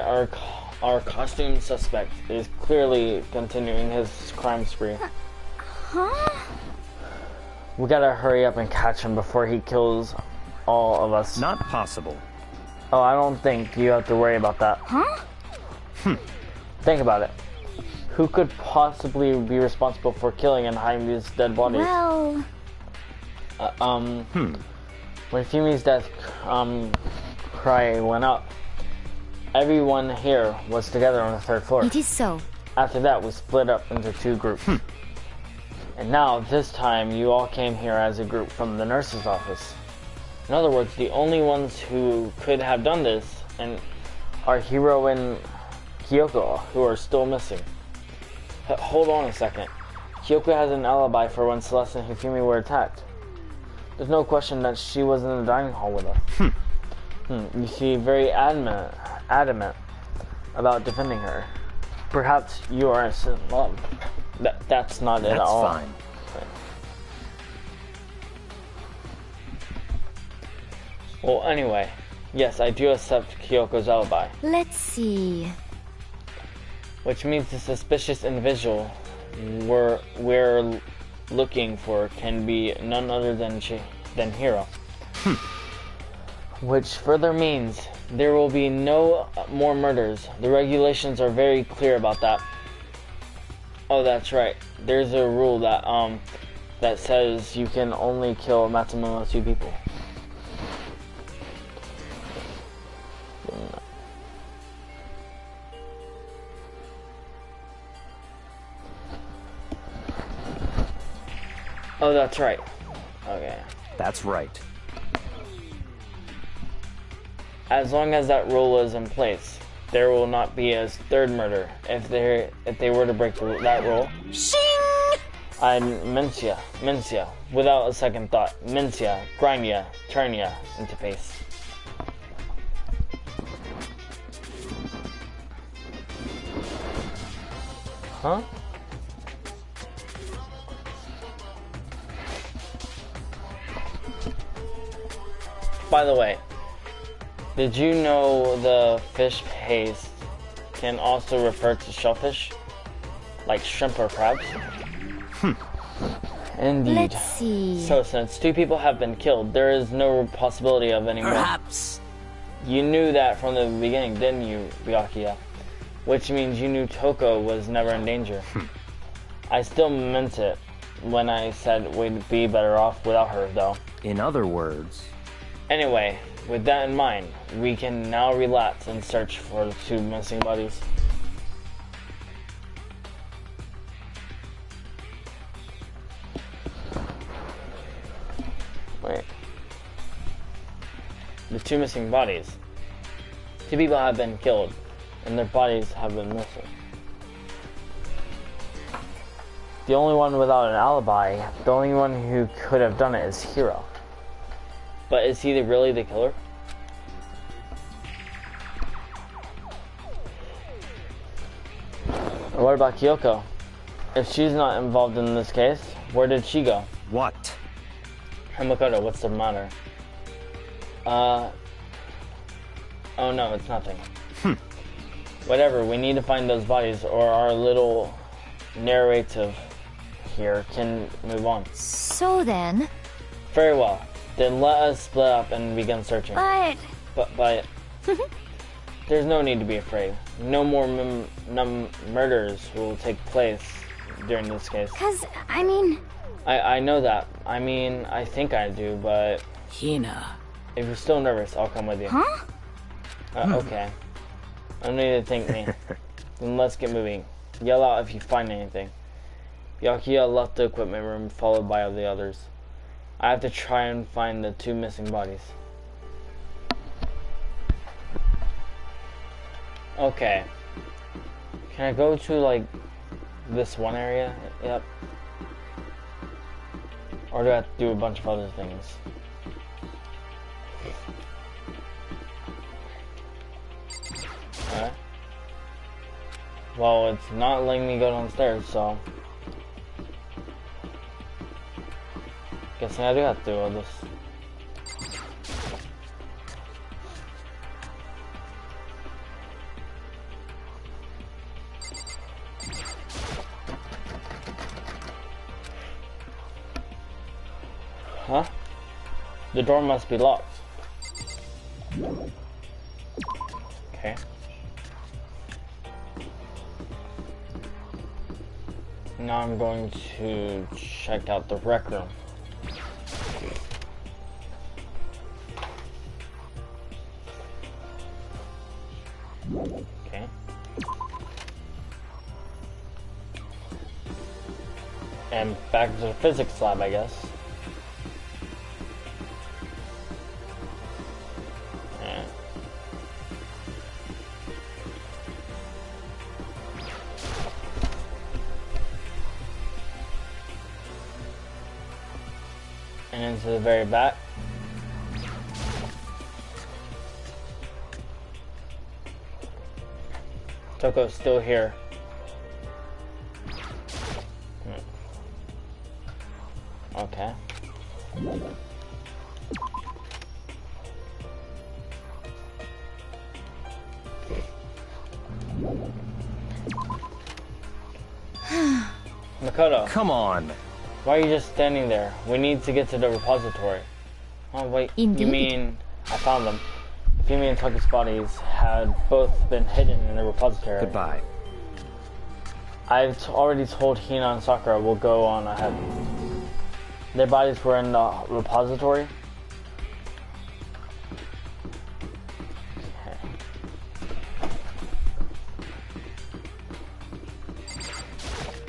our costume suspect is clearly continuing his crime spree. Huh? We gotta hurry up and catch him before he kills all of us. Not possible. Oh, I don't think you have to worry about that. Huh? Think about it. Who could possibly be responsible for killing and hiding these dead bodies? Well... When Fumi's death cry went up, everyone here was together on the 3rd floor. It is so. After that, we split up into 2 groups. And now, this time, you all came here as a group from the nurse's office. In other words, the only ones who could have done this are Hiro and Kyoko, who are still missing. Hold on a second. Kyoko has an alibi for when Celeste and Hifumi were attacked. There's no question that she was in the dining hall with us. You seem very adamant about defending her. Perhaps you are in love. That's not it at That's all. fine. Well, anyway, yes, I do accept Kyoko's alibi, Let's see. which means the suspicious individual we're looking for can be none other than Hiro. Which further means there will be no more murders. The regulations are very clear about that. Oh, that's right. There's a rule that that says you can only kill a maximum of 2 people. Oh, that's right. Okay. That's right. As long as that rule is in place, there will not be a 3rd murder. If they were to break that rule, Shing! I'd Mencia, without a second thought. Mencia, grind ya, turn ya into paste. Huh? By the way, did you know the fish paste can also refer to shellfish? Like shrimp or crabs? Indeed. Let's see. So since 2 people have been killed, there is no possibility of any more. Perhaps. You knew that from the beginning, didn't you, Byakuya? Which means you knew Toko was never in danger. I still meant it when I said we'd be better off without her, though. In other words, Anyway, with that in mind, we can now relax and search for the 2 missing bodies. Wait. The 2 missing bodies. 2 people have been killed, and their bodies have been missing. The only one without an alibi, the only one who could have done it is Hiro. But is he really the killer? Or what about Kyoko? If she's not involved in this case, where did she go? what? Makoto, what's the matter? Oh no, it's nothing. Whatever, we need to find those bodies or our little narrative here can move on. So then, Very well. Then let us split up and begin searching. but But there's no need to be afraid. No more murders will take place during this case. I mean, I know that. I mean, I think I do, but Hina. if you're still nervous, I'll come with you. huh? Okay. I don't need to thank me. Then let's get moving. Yell out if you find anything. Byakuya left the equipment room, followed by the others. I have to try and find the 2 missing bodies. Okay. Can I go to, like, this one area? Yep. Or do I have to do a bunch of other things? Alright. Well, it's not letting me go downstairs, so... Guessing I do have to do all this. Huh? The door must be locked. Okay. Now I'm going to check out the rec room. Okay. And back to the physics lab, I guess. Yeah. And into the very back. Toko's still here. Okay. Makoto, Come on. why are you just standing there? We need to get to the repository. Oh wait, Indeed. you mean I found them. Fumi and Toko's bodies had both been hidden in the repository. Goodbye. I've already told Hina and Sakura we'll go on ahead. Their bodies were in the repository. Okay.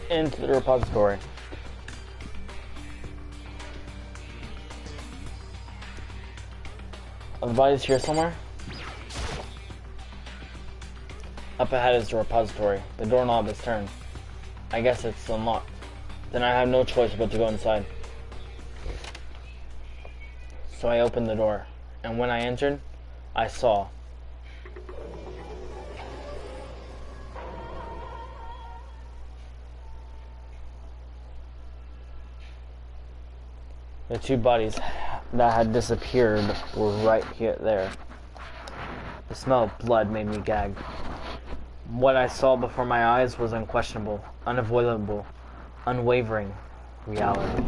Into the repository. Are the bodies here somewhere? Up ahead is the repository. The doorknob is turned. I guess it's unlocked. Then I have no choice but to go inside. So I opened the door, and when I entered, I saw the two bodies that had disappeared were right here, there. The smell of blood made me gag. What I saw before my eyes was unquestionable, unavoidable, unwavering reality.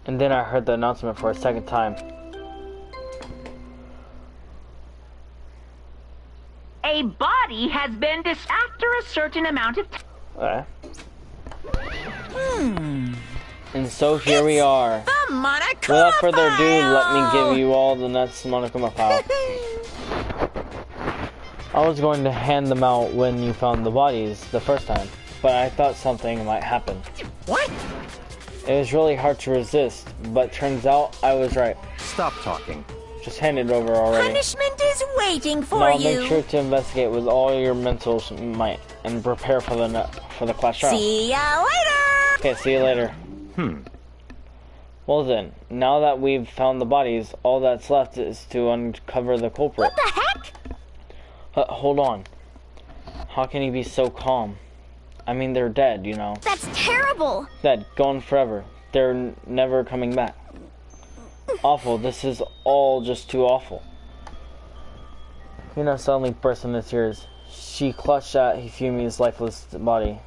And then I heard the announcement for a second time. A body has been after a certain amount of time. Okay. And so here we are. The Monokuma Without further ado, file! let me give you all the nuts Monokuma file. I was going to hand them out when you found the bodies the first time, but I thought something might happen. What? It was really hard to resist, but turns out I was right. Stop talking. Just hand it over already. Punishment is waiting for Now you. make sure to investigate with all your mental might and prepare for the class trial. See ya later! Okay, see you later. Well then, now that we've found the bodies, all that's left is to uncover the culprit. What the heck? Hold on. How can you be so calm? I mean, they're dead, you know. That's terrible. Dead, gone forever. They're never coming back. Awful, this is all just too awful. Hina suddenly burst into tears. She clutched at Hifumi's lifeless body.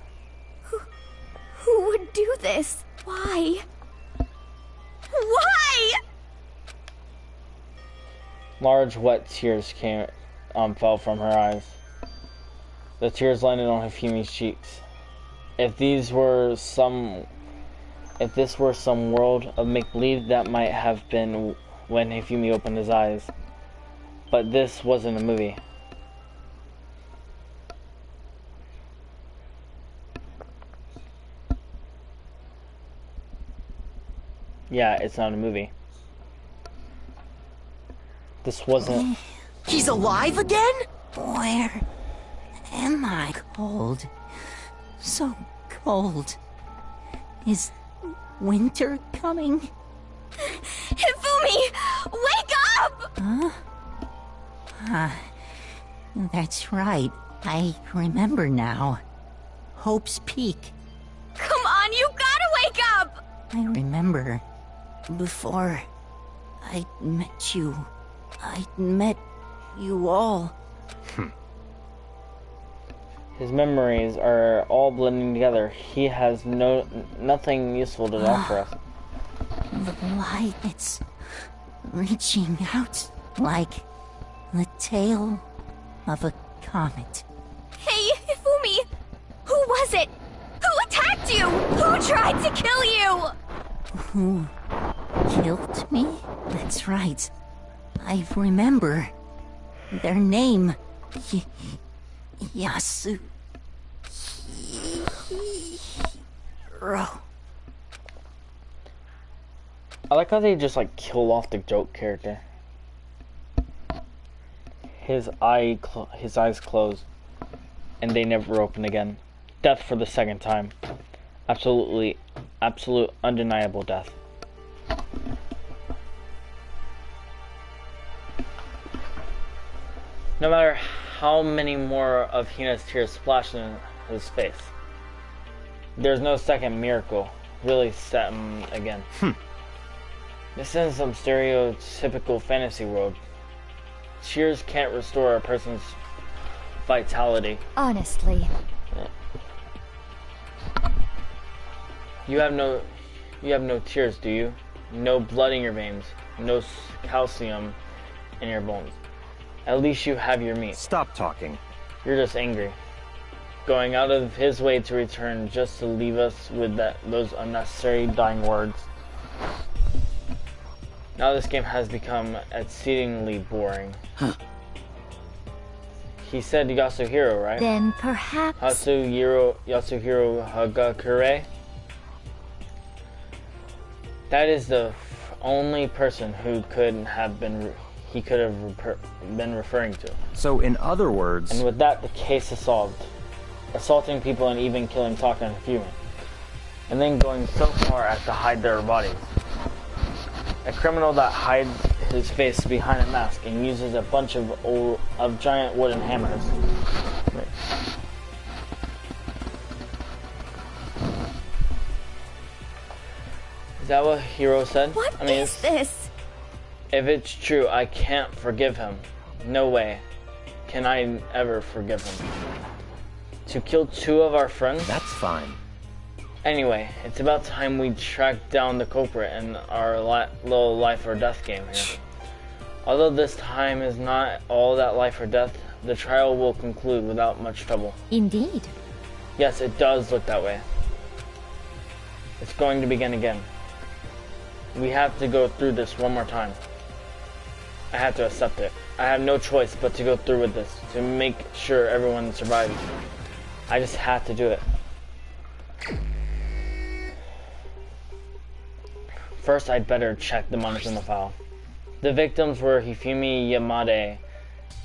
Who would do this? Why? Why? Large wet tears fell from her eyes. The tears landed on Hifumi's cheeks. If this were some world of make-believe, that might have been when Hifumi opened his eyes. But this wasn't a movie. Yeah, it's not a movie. This wasn't... He's alive again? Where am I? Cold. So cold. Is winter coming? Hifumi! Wake up! That's right. I remember now. Hope's Peak. Come on, you gotta wake up! I remember. Before I met you. I met you all. His memories are all blending together. He has nothing useful to offer us. The light, it's reaching out like the tail of a comet. Hey, Hifumi! Who was it? Who attacked you? Who tried to kill you? Who killed me? That's right. I remember. Their name. Yasu. I like how they just like kill off the joke character. His eyes closed, and they never open again. Death for the second time. Absolute, undeniable death. No matter how many more of Hina's tears splashed in his face. There's no second miracle really set him again. This isn't some stereotypical fantasy world. Tears can't restore a person's vitality. Honestly. You have no tears, do you? No blood in your veins, no calcium in your bones. At least you have your meat. Stop talking. You're just angry. Going out of his way to return just to leave us with those unnecessary dying words. Now this game has become exceedingly boring. He said Yasuhiro, right? Then perhaps... Yasuhiro Hagakure? That is the only person who could have been referring to. So in other words... And with that, the case is solved. Assaulting people and even killing Taka and Fumi. And then going so far as to hide their bodies. A criminal that hides his face behind a mask and uses a bunch of giant wooden hammers. Is that what Hiro said? What is this? If it's true, I can't forgive him. No way can I ever forgive him. To kill 2 of our friends? That's fine. Anyway, it's about time we track down the culprit in our little life or death game here. Although this time is not all that life or death, the trial will conclude without much trouble. Indeed. Yes, it does look that way. It's going to begin again. We have to go through this one more time. I have to accept it. I have no choice but to go through with this, to make sure everyone survives. I just have to do it. First, I'd better check the marks in the file. The victims were Hifumi Yamade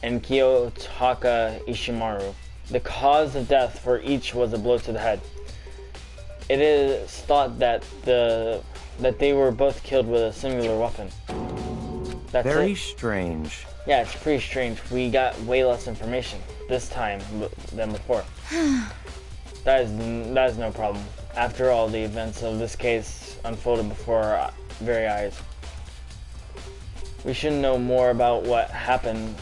and Kiyotaka Ishimaru. The cause of death for each was a blow to the head. It is thought that they were both killed with a singular weapon. That's Very it. strange. Yeah, it's pretty strange. We got way less information this time than before. That is no problem. After all, the events of this case unfolded before our very eyes. We should know more about what happened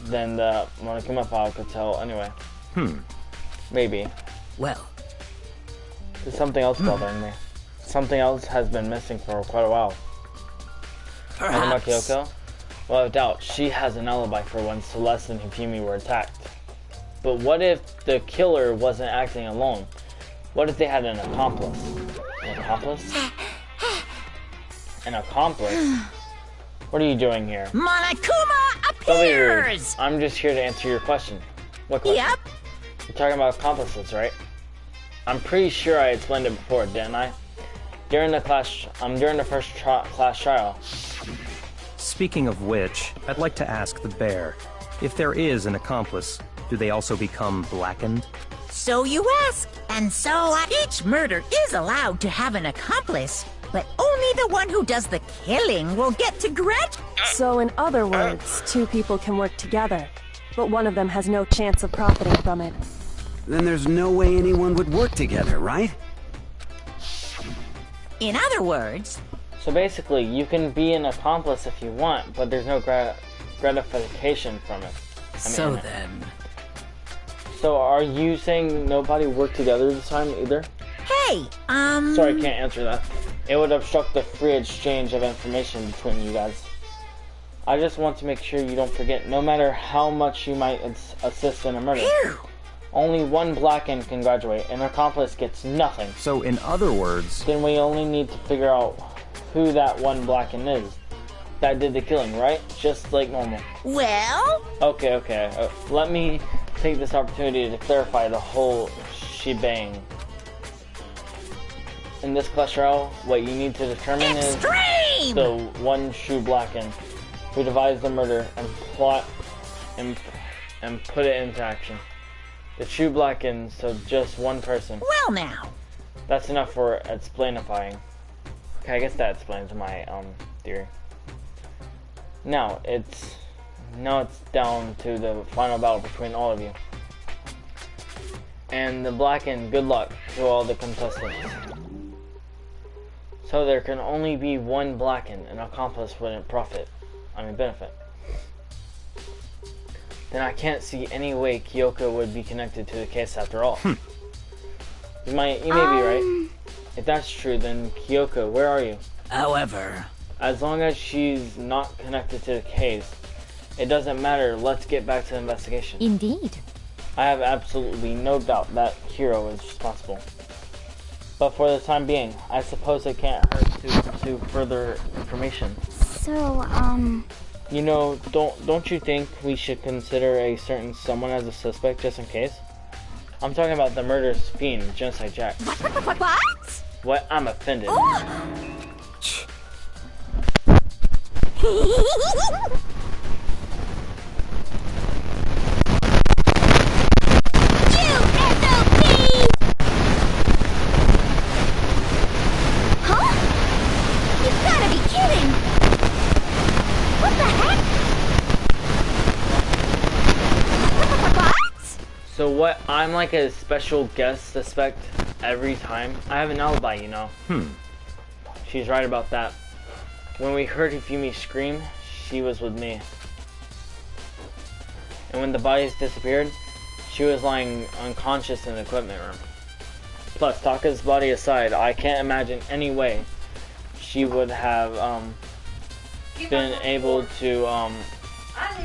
than the Monokuma file could tell anyway. Maybe. Well, There's something else bothering me. Something else has been missing for quite a while. Monokuma Kyoko? Well, I doubt. She has an alibi for when Celeste and Hifumi were attacked. But what if the killer wasn't acting alone? What if they had an accomplice? An accomplice? An accomplice? What are you doing here? Monokuma Don't be rude. appears! I'm just here to answer your question. What question? Yep. You're talking about accomplices, right? I'm pretty sure I explained it before, didn't I? During the first class trial. Speaking of which, I'd like to ask the bear, if there is an accomplice, do they also become blackened? So you ask. And so each murder is allowed to have an accomplice, but only the one who does the killing will get to graduate. So in other words, 2 people can work together, but one of them has no chance of profiting from it. Then there's no way anyone would work together, right? In other words, So basically, you can be an accomplice if you want, but there's no gratification from it. So are you saying nobody worked together this time either? hey, Sorry, I can't answer that. It would obstruct the free exchange of information between you guys. I just want to make sure you don't forget, no matter how much you might assist in a murder. Phew. Only one blackened can graduate. An accomplice gets nothing. So in other words, Then we only need to figure out who that one blackened is. That did the killing, right? Just like normal. Well, Okay. Let me take this opportunity to clarify the whole shebang. In this class trial, what you need to determine is extreme! the one true blackened who devised the murder and plot and put it into action. The true blackened, so just one person. Well now, That's enough for explainifying. Okay, I guess that explains my theory. Now, it's Now it's down to the final battle between all of you. And the Blackened, good luck to all the contestants. So there can only be one Blackened, an accomplice wouldn't benefit. Then I can't see any way Kyoko would be connected to the case after all. You may be right. If that's true, then Kyoko, where are you? However, as long as she's not connected to the case, it doesn't matter. Let's get back to the investigation. Indeed. I have absolutely no doubt that Hiro is responsible. But for the time being, I suppose it can't hurt to pursue further information. So, You know, don't you think we should consider a certain someone as a suspect just in case? I'm talking about the murderous fiend, Genocide Jack. What? What? I'm offended. So what? I'm like a special guest suspect every time. I have an alibi, you know. She's right about that. When we heard Hifumi scream, she was with me. And when the bodies disappeared, she was lying unconscious in the equipment room. Plus, Taka's body aside, I can't imagine any way she would have been able to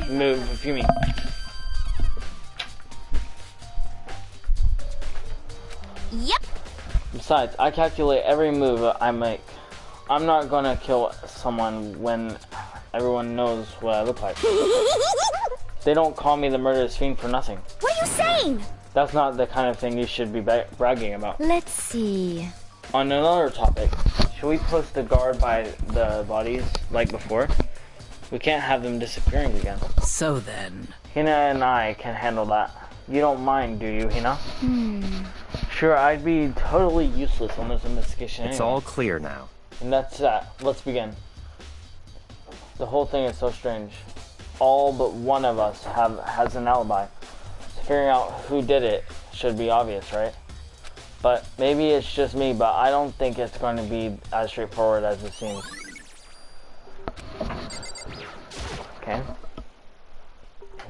move Hifumi. Yep. Besides, I calculate every move I make. I'm not gonna kill someone when everyone knows what I look like. They don't call me the murderous fiend for nothing. What are you saying? That's not the kind of thing you should be bragging about. Let's see. On another topic, should we post a guard by the bodies like before? We can't have them disappearing again. So then... Hina and I can handle that. You don't mind, do you, Hina? Sure, I'd be totally useless on this investigation It's anyway. all clear now. And that's that. Let's begin. The whole thing is so strange. All but one of us has an alibi. So figuring out who did it should be obvious, right? But maybe it's just me, but I don't think it's going to be as straightforward as it seems. Okay.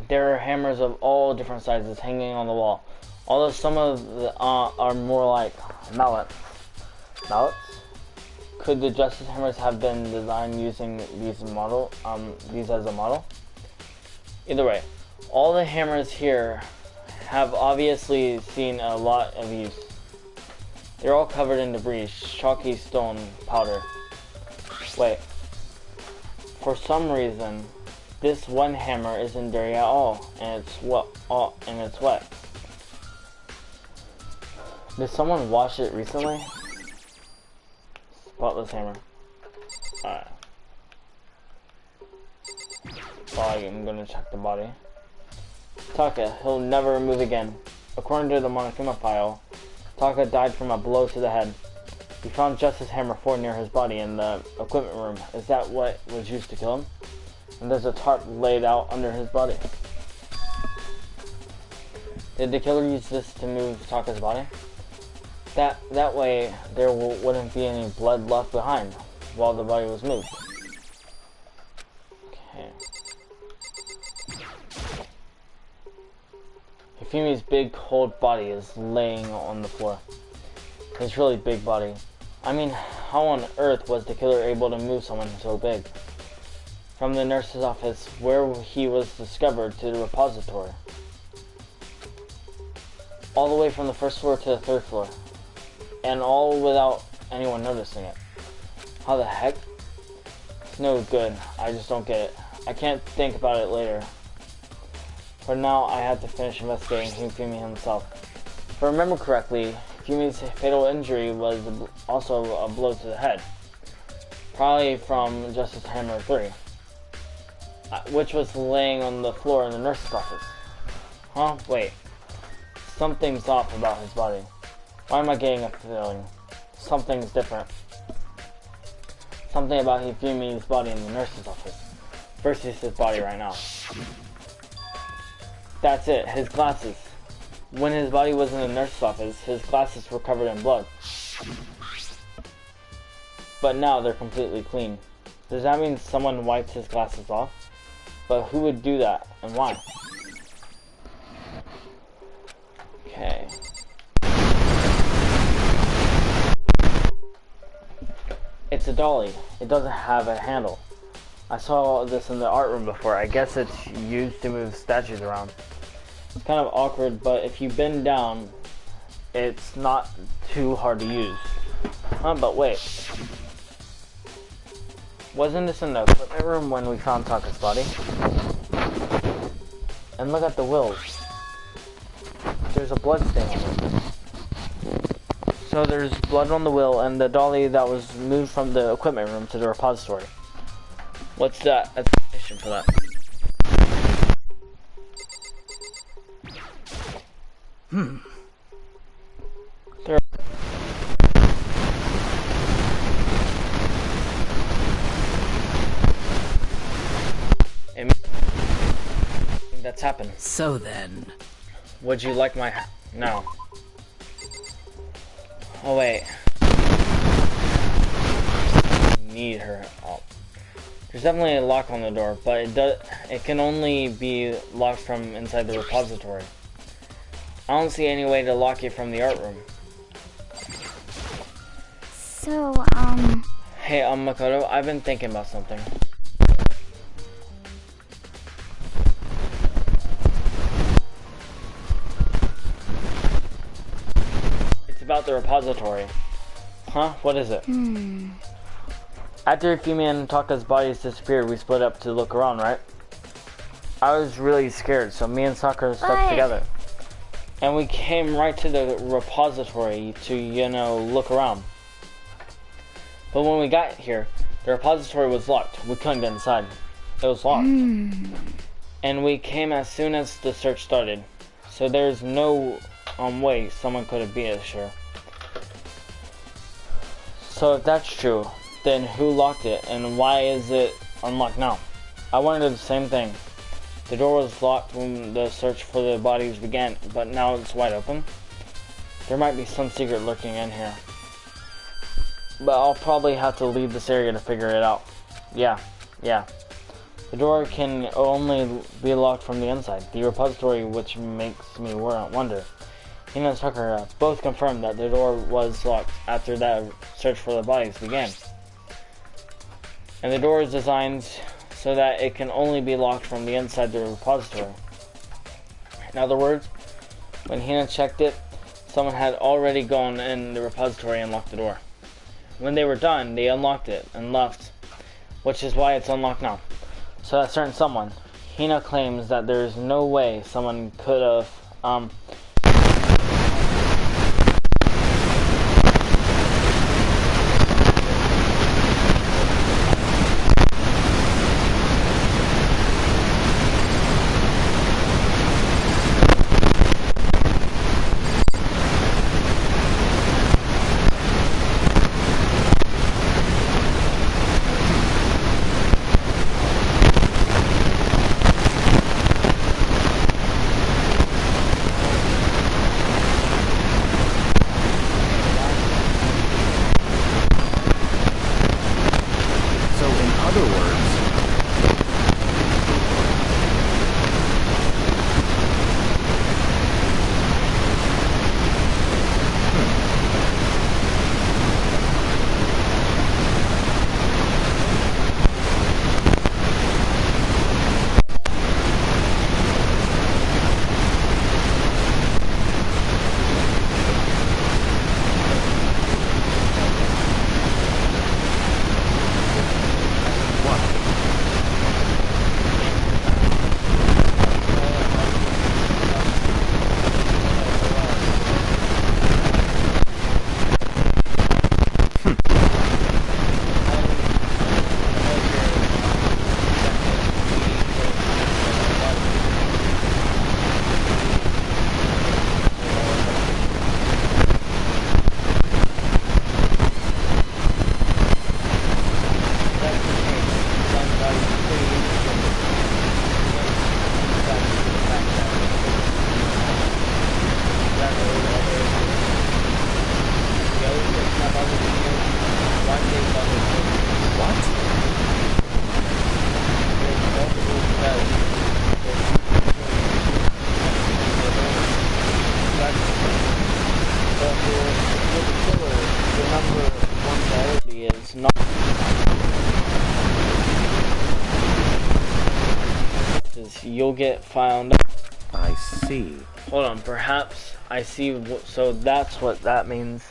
There are hammers of all different sizes hanging on the wall. Although some of them are more like mallets. Mallets? Could the justice hammers have been designed using these as a model? Either way, all the hammers here have obviously seen a lot of use. They're all covered in debris, chalky stone powder. Wait. For some reason, this one hammer isn't dirty at all, and it's wet. Did someone wash it recently? Spotless hammer. Alright. I'm gonna check the body. Taka, he'll never move again. According to the Monokuma file, Taka died from a blow to the head. We found Justice Hammer 4 near his body in the equipment room. Is that what was used to kill him? And there's a tarp laid out under his body. Did the killer use this to move Taka's body? That way there wouldn't be any blood left behind while the body was moved. Okay. Hifumi's big cold body is laying on the floor. His really big body. I mean, how on earth was the killer able to move someone so big? From the nurse's office where he was discovered to the repository. All the way from the first floor to the third floor. And all without anyone noticing it. How the heck? It's no good. I just don't get it. I can't think about it later. For now, I have to finish investigating Hifumi himself. If I remember correctly, Hifumi's fatal injury was also a blow to the head. Probably from Justice Hammer 3. Which was laying on the floor in the nurse's office. Huh? Wait. Something's off about his body. Why am I getting a feeling? Something's different. Something about Hifumi's body in the nurse's office. Versus his body right now. That's it, his glasses. When his body was in the nurse's office, his glasses were covered in blood. But now they're completely clean. Does that mean someone wiped his glasses off? But who would do that, and why? Okay. It's a dolly. It doesn't have a handle. I saw this in the art room before. I guess it's used to move statues around. It's kind of awkward, but if you bend down, it's not too hard to use. But wait. Wasn't this in the equipment room when we found Taka's body? And look at the wheels. There's a blood stain on it. So there's blood on the wheel and the dolly that was moved from the equipment room to the repository. What's that explanation for that? There. That's happened. So then... Would you like my... No. Oh wait. Need her. Oh. There's definitely a lock on the door, but it can only be locked from inside the repository. I don't see any way to lock it from the art room. So, Hey, Makoto, I've been thinking about something. It's about the repository. Huh? What is it? After Fumi and Taka's bodies disappeared, we split up to look around, right? I was really scared, so me and Sakura stuck together. And we came right to the repository to, you know, look around. But when we got here, the repository was locked. We couldn't get inside. It was locked. And we came as soon as the search started. So there's no way someone could have been sure. So if that's true, then who locked it and why is it unlocked now? I wondered the same thing. The door was locked when the search for the bodies began, but now it's wide open. There might be some secret lurking in here. But I'll probably have to leave this area to figure it out. Yeah. The door can only be locked from the inside. The repository, which makes me wonder. Hina and Sakura both confirmed that the door was locked after that search for the bodies began. And the door is designed so that it can only be locked from the inside the repository. In other words, when Hina checked it, someone had already gone in the repository and locked the door. When they were done, they unlocked it and left, which is why it's unlocked now. So that certain someone, Hina claims that there is no way someone could have, you're the killer, remember one priority is not. You'll get found out. I see. Hold on, perhaps I see. So that's what that means.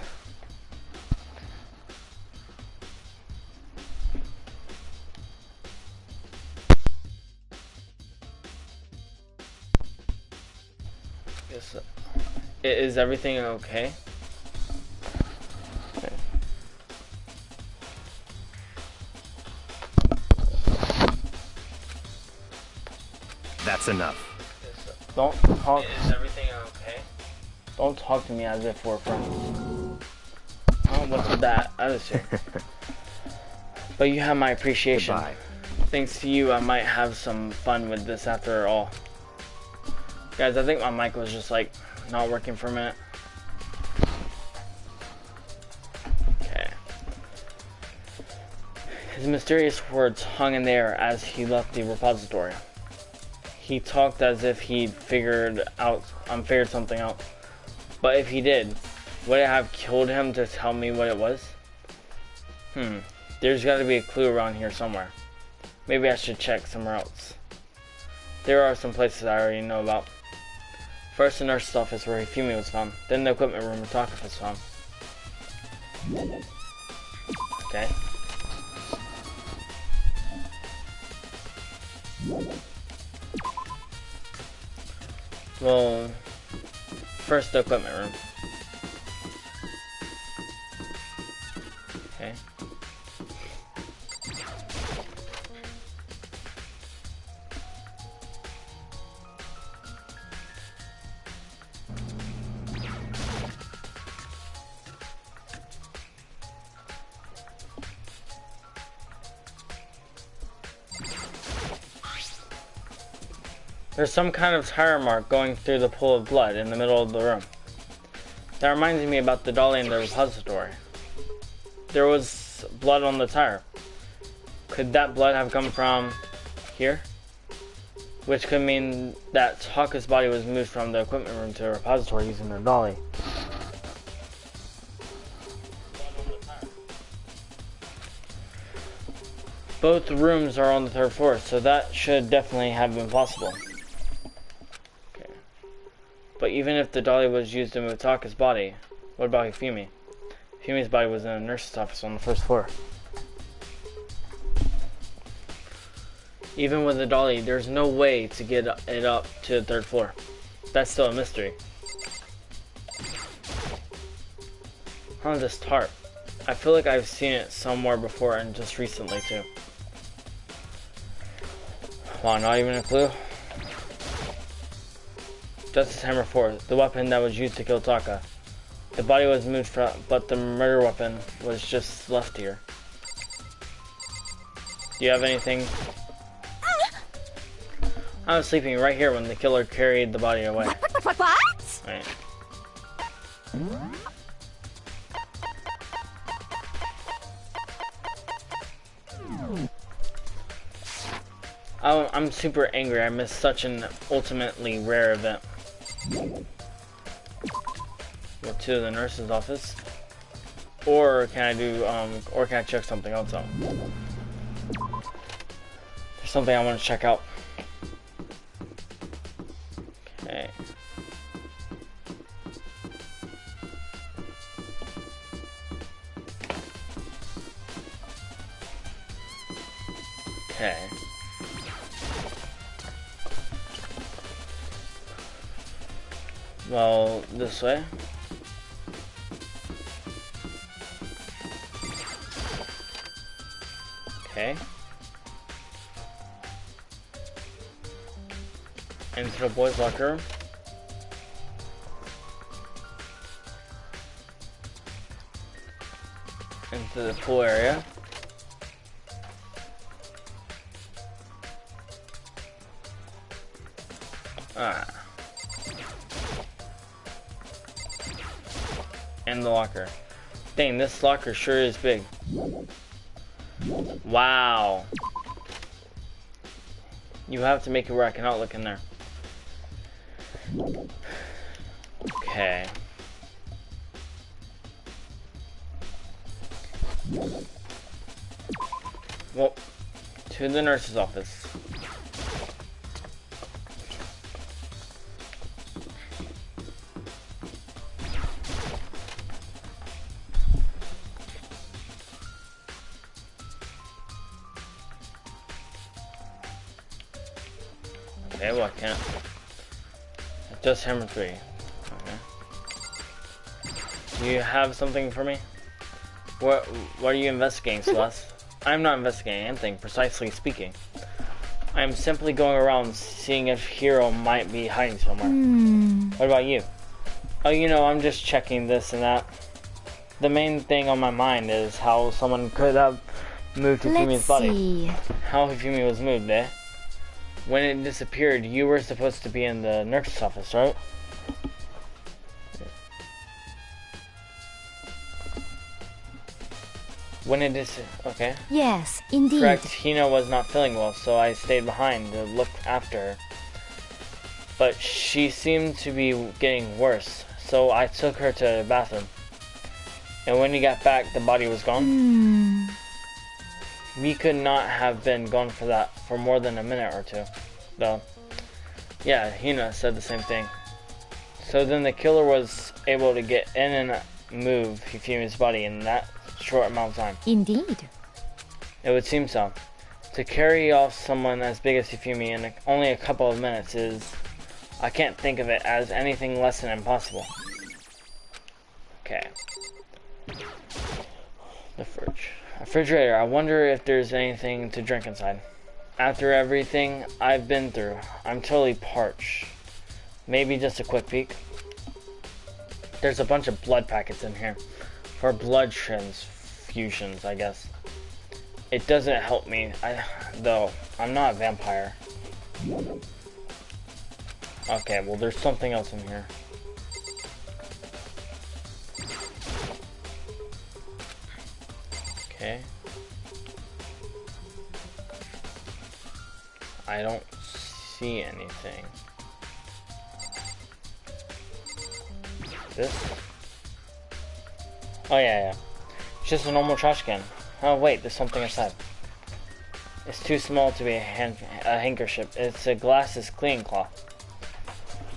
Is everything okay? Okay. That's enough. Don't talk. Is everything okay? Don't talk to me as if we're friends. Oh, what's that attitude? But you have my appreciation. Goodbye. Thanks to you, I might have some fun with this after all. Guys, I think my mic was just like not working for a minute. Okay. His mysterious words hung in the air as he left the repository. He talked as if he'd figured something out. But if he did, would it have killed him to tell me what it was? There's gotta be a clue around here somewhere. Maybe I should check somewhere else. There are some places I already know about. First, the nurse's office where Hifumi was found. Then the equipment room where Taka was found. Okay. Well, first the equipment room. Okay. There's some kind of tire mark going through the pool of blood in the middle of the room. That reminds me about the dolly in the repository. There was blood on the tire. Could that blood have come from here? Which could mean that Taka's body was moved from the equipment room to the repository using the dolly. Both rooms are on the 3rd floor, so that should definitely have been possible. But even if the dolly was used to move Taka's body, what about Hifumi? Hifumi's body was in a nurse's office on the 1st floor. Even with the dolly, there's no way to get it up to the 3rd floor. That's still a mystery. On this tarp. I feel like I've seen it somewhere before and just recently too. Wow, not even a clue? Justice Hammer 4, the weapon that was used to kill Taka. The body was moved from, but the murder weapon was just left here. Do you have anything? I was sleeping right here when the killer carried the body away. What? Right. I'm super angry. I missed such an ultimately rare event. Go to the nurse's office, or can I do? Or can I check something else out? There's something I want to check out. Okay. Okay. Well, this way. Okay. Into the boys' locker room. Into the pool area. And the locker. Dang, this locker sure is big. Wow. You have to make it where I cannot look in there. Okay. Well, to the nurse's office. Okay, well I can't. Just hammer 3. Okay. Do you have something for me? What are you investigating, Celeste? I'm not investigating anything, precisely speaking. I'm simply going around seeing if Hero might be hiding somewhere. What about you? Oh, you know, I'm just checking this and that. The main thing on my mind is how someone could have moved Hifumi's body. How Hifumi was moved, eh? When it disappeared, you were supposed to be in the nurse's office, right? When it okay. Yes, indeed. Correct, Hina was not feeling well, so I stayed behind to look after her. But she seemed to be getting worse, so I took her to the bathroom. And when you got back, the body was gone. We could not have been gone for more than a minute or two, though. Yeah, Hina said the same thing. So then the killer was able to get in and move Hifumi's body in that short amount of time. Indeed. It would seem so. To carry off someone as big as Hifumi in only a couple of minutes is... I can't think of it as anything less than impossible. Okay. The fridge. A refrigerator. I wonder if there's anything to drink inside. After everything I've been through, I'm totally parched. Maybe just a quick peek. There's a bunch of blood packets in here. For blood transfusions, I guess. It doesn't help me, though. I'm not a vampire. Okay, well there's something else in here. Okay. I don't see anything. This? Oh yeah. It's just a normal trash can. Oh wait, there's something inside. It's too small to be a handkerchief. It's a glasses cleaning cloth.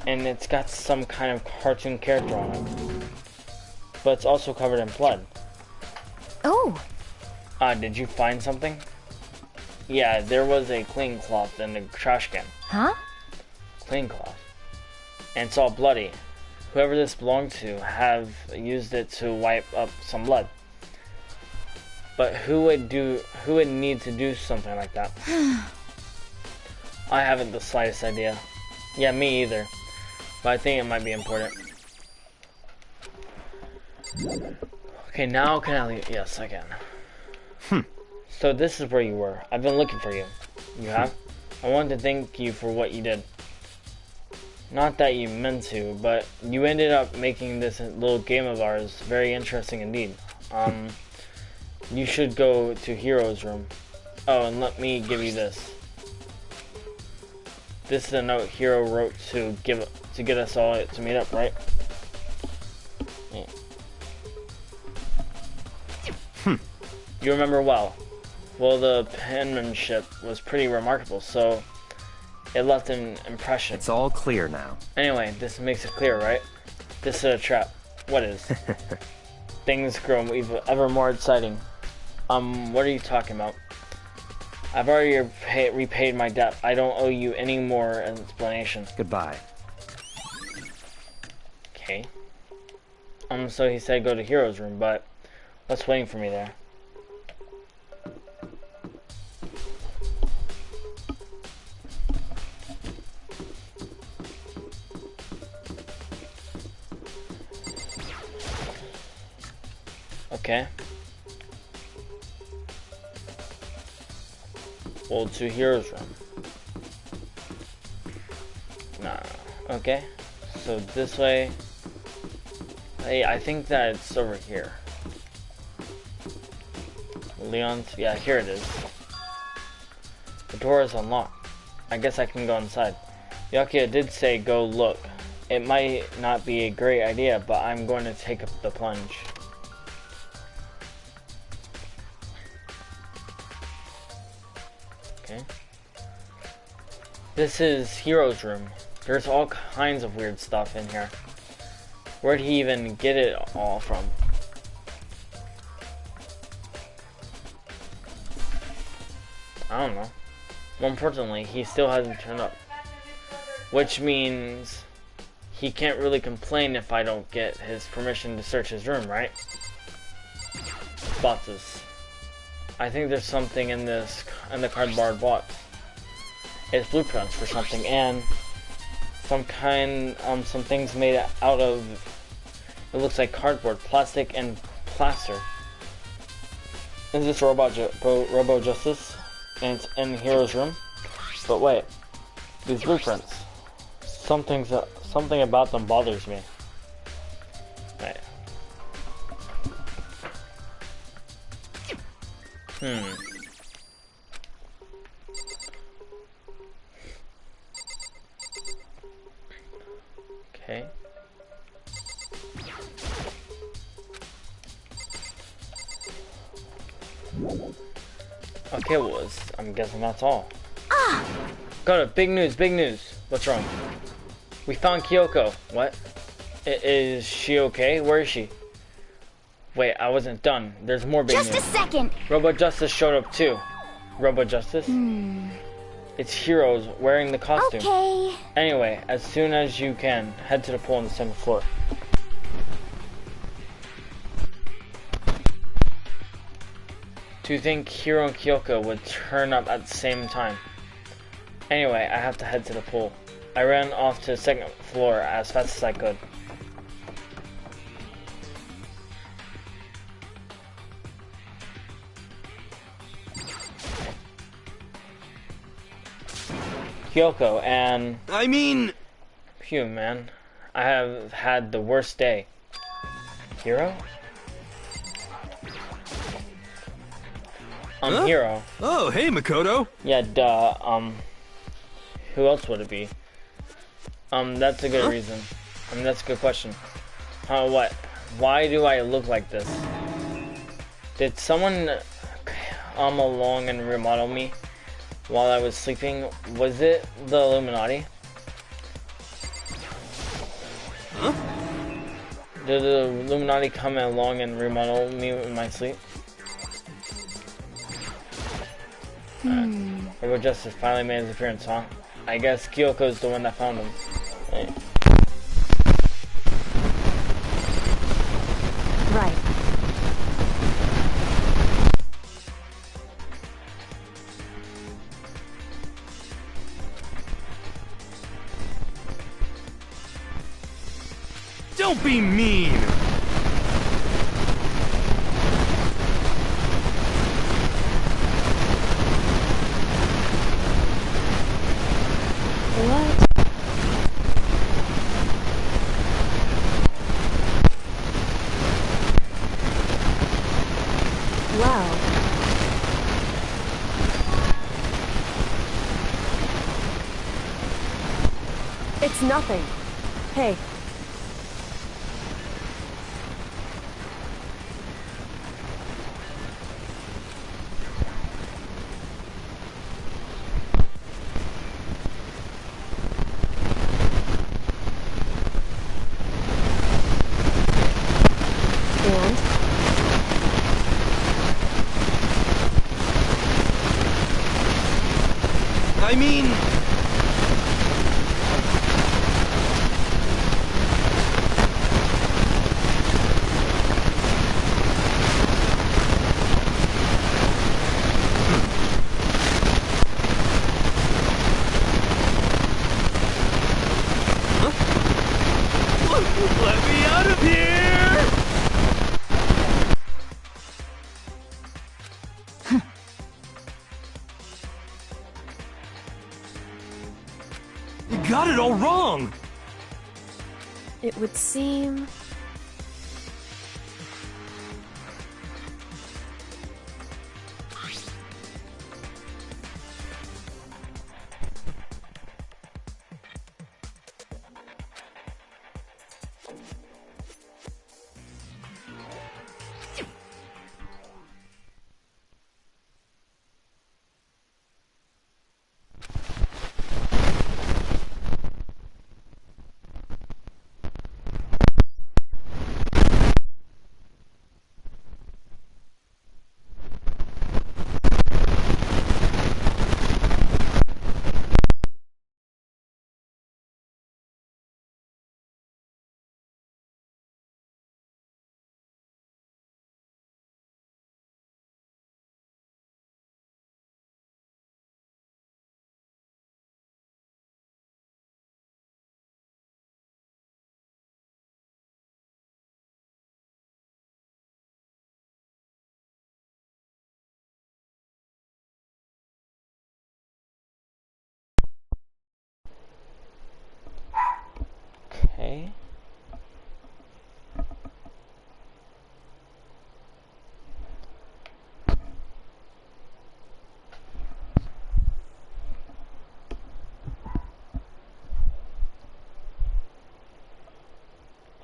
And it's got some kind of cartoon character on it. But it's also covered in blood. Oh! Did you find something? Yeah, there was a cleaning cloth in the trash can. Huh? Clean cloth. And it's all bloody. Whoever this belonged to have used it to wipe up some blood. But who would need to do something like that? I haven't the slightest idea. Yeah, me either. But I think it might be important. Okay, now can I leave? Yes, I can. So this is where you were. I've been looking for you. You have? I wanted to thank you for what you did. Not that you meant to, but you ended up making this little game of ours very interesting indeed. You should go to Hero's room. Oh, and let me give you this. This is a note Hero wrote to get us all to meet up, right? Yeah. You remember well. Well, the penmanship was pretty remarkable, so it left an impression. It's all clear now. Anyway, this makes it clear, right? This is a trap. What is? Things grow ever more exciting. What are you talking about? I've already repaid my debt. I don't owe you any more explanation. Goodbye. Okay. So he said go to Hero's room, but what's waiting for me there? Okay. Well, to Hero's room. Nah. Okay. So this way. Hey, I think that it's over here. Leon's. Yeah, here it is. The door is unlocked. I guess I can go inside. Yakuya did say go look. It might not be a great idea, but I'm going to take up the plunge. Okay. This is Hero's room. There's all kinds of weird stuff in here. Where'd he even get it all from? I don't know. More importantly, he still hasn't turned up. Which means he can't really complain if I don't get his permission to search his room, right? Boxes. I think there's something in the cardboard box. It's blueprints for something and some things made out of, it looks like cardboard, plastic, and plaster. Is this Robo Justice? And it's in Hero's room? But wait, these blueprints. Something about them bothers me. Right. Okay. Okay, well, I'm guessing that's all. Got it. Big news, big news. What's wrong? We found Kyoko. What? Is she okay? Where is she? Wait, I wasn't done. There's more big news. Just a second. Robo Justice showed up too. Robo Justice? It's Heroes wearing the costume. Okay. Anyway, as soon as you can, head to the pool on the 7th floor. Do you think Hiro and Kyoko would turn up at the same time? Anyway, I have to head to the pool. I ran off to the 2nd floor as fast as I could. Kyoko and... I mean... Phew, man. I have had the worst day. Hiro? Huh? Hiro. Oh, hey, Makoto. Yeah, duh. Who else would it be? That's a good reason. That's a good question. What? Why do I look like this? Did someone along and remodel me while I was sleeping? Was it the Illuminati? Huh? Did the Illuminati come along and remodel me in my sleep? Robo Justice finally made his appearance, huh? I guess Kyoko's the one that found him. Right. Right. Don't be mean. What? Wow. It's nothing. Hey. And? I mean... Let me out of here! You got it all wrong! It would seem...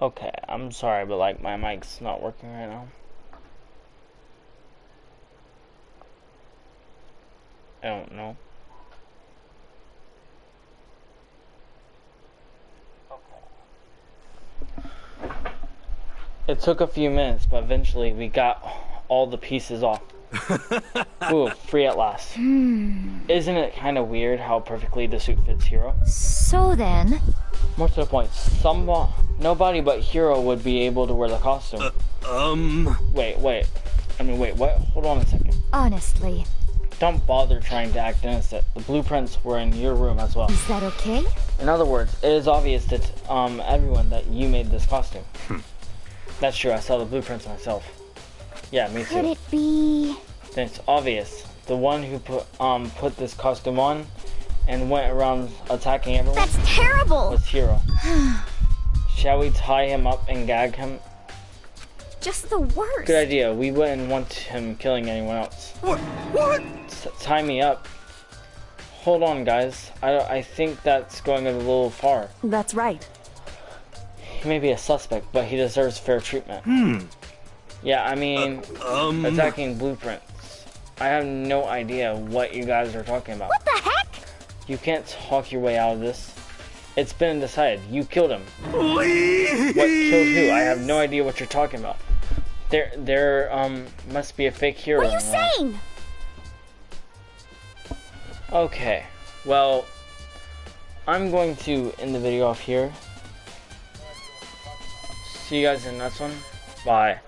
Okay, I'm sorry, but like my mic's not working right now. I don't know. It took a few minutes, but eventually we got all the pieces off. Ooh, free at last. Isn't it kind of weird how perfectly the suit fits Hiro? So then... More to the point, nobody but Hiro would be able to wear the costume. Wait, what? Hold on a second. Honestly, Don't bother trying to act innocent. The blueprints were in your room as well. is that okay? In other words, it is obvious to everyone that you made this costume. That's true, I saw the blueprints myself. Yeah, me too. Could it be... Then it's obvious. The one who put this costume on and went around attacking everyone That's terrible! was Hiro. Shall we tie him up and gag him? Just the worst. Good idea. We wouldn't want him killing anyone else. What? Tie me up. Hold on, guys. I think that's going a little far. That's right. He may be a suspect, but he deserves fair treatment. Yeah, I mean, attacking blueprints. I have no idea what you guys are talking about. What the heck? You can't talk your way out of this. It's been decided. You killed him. Please. What killed who? I have no idea what you're talking about. There must be a fake hero. What are you saying? Okay, well, I'm going to end the video off here. See you guys in the next one. Bye.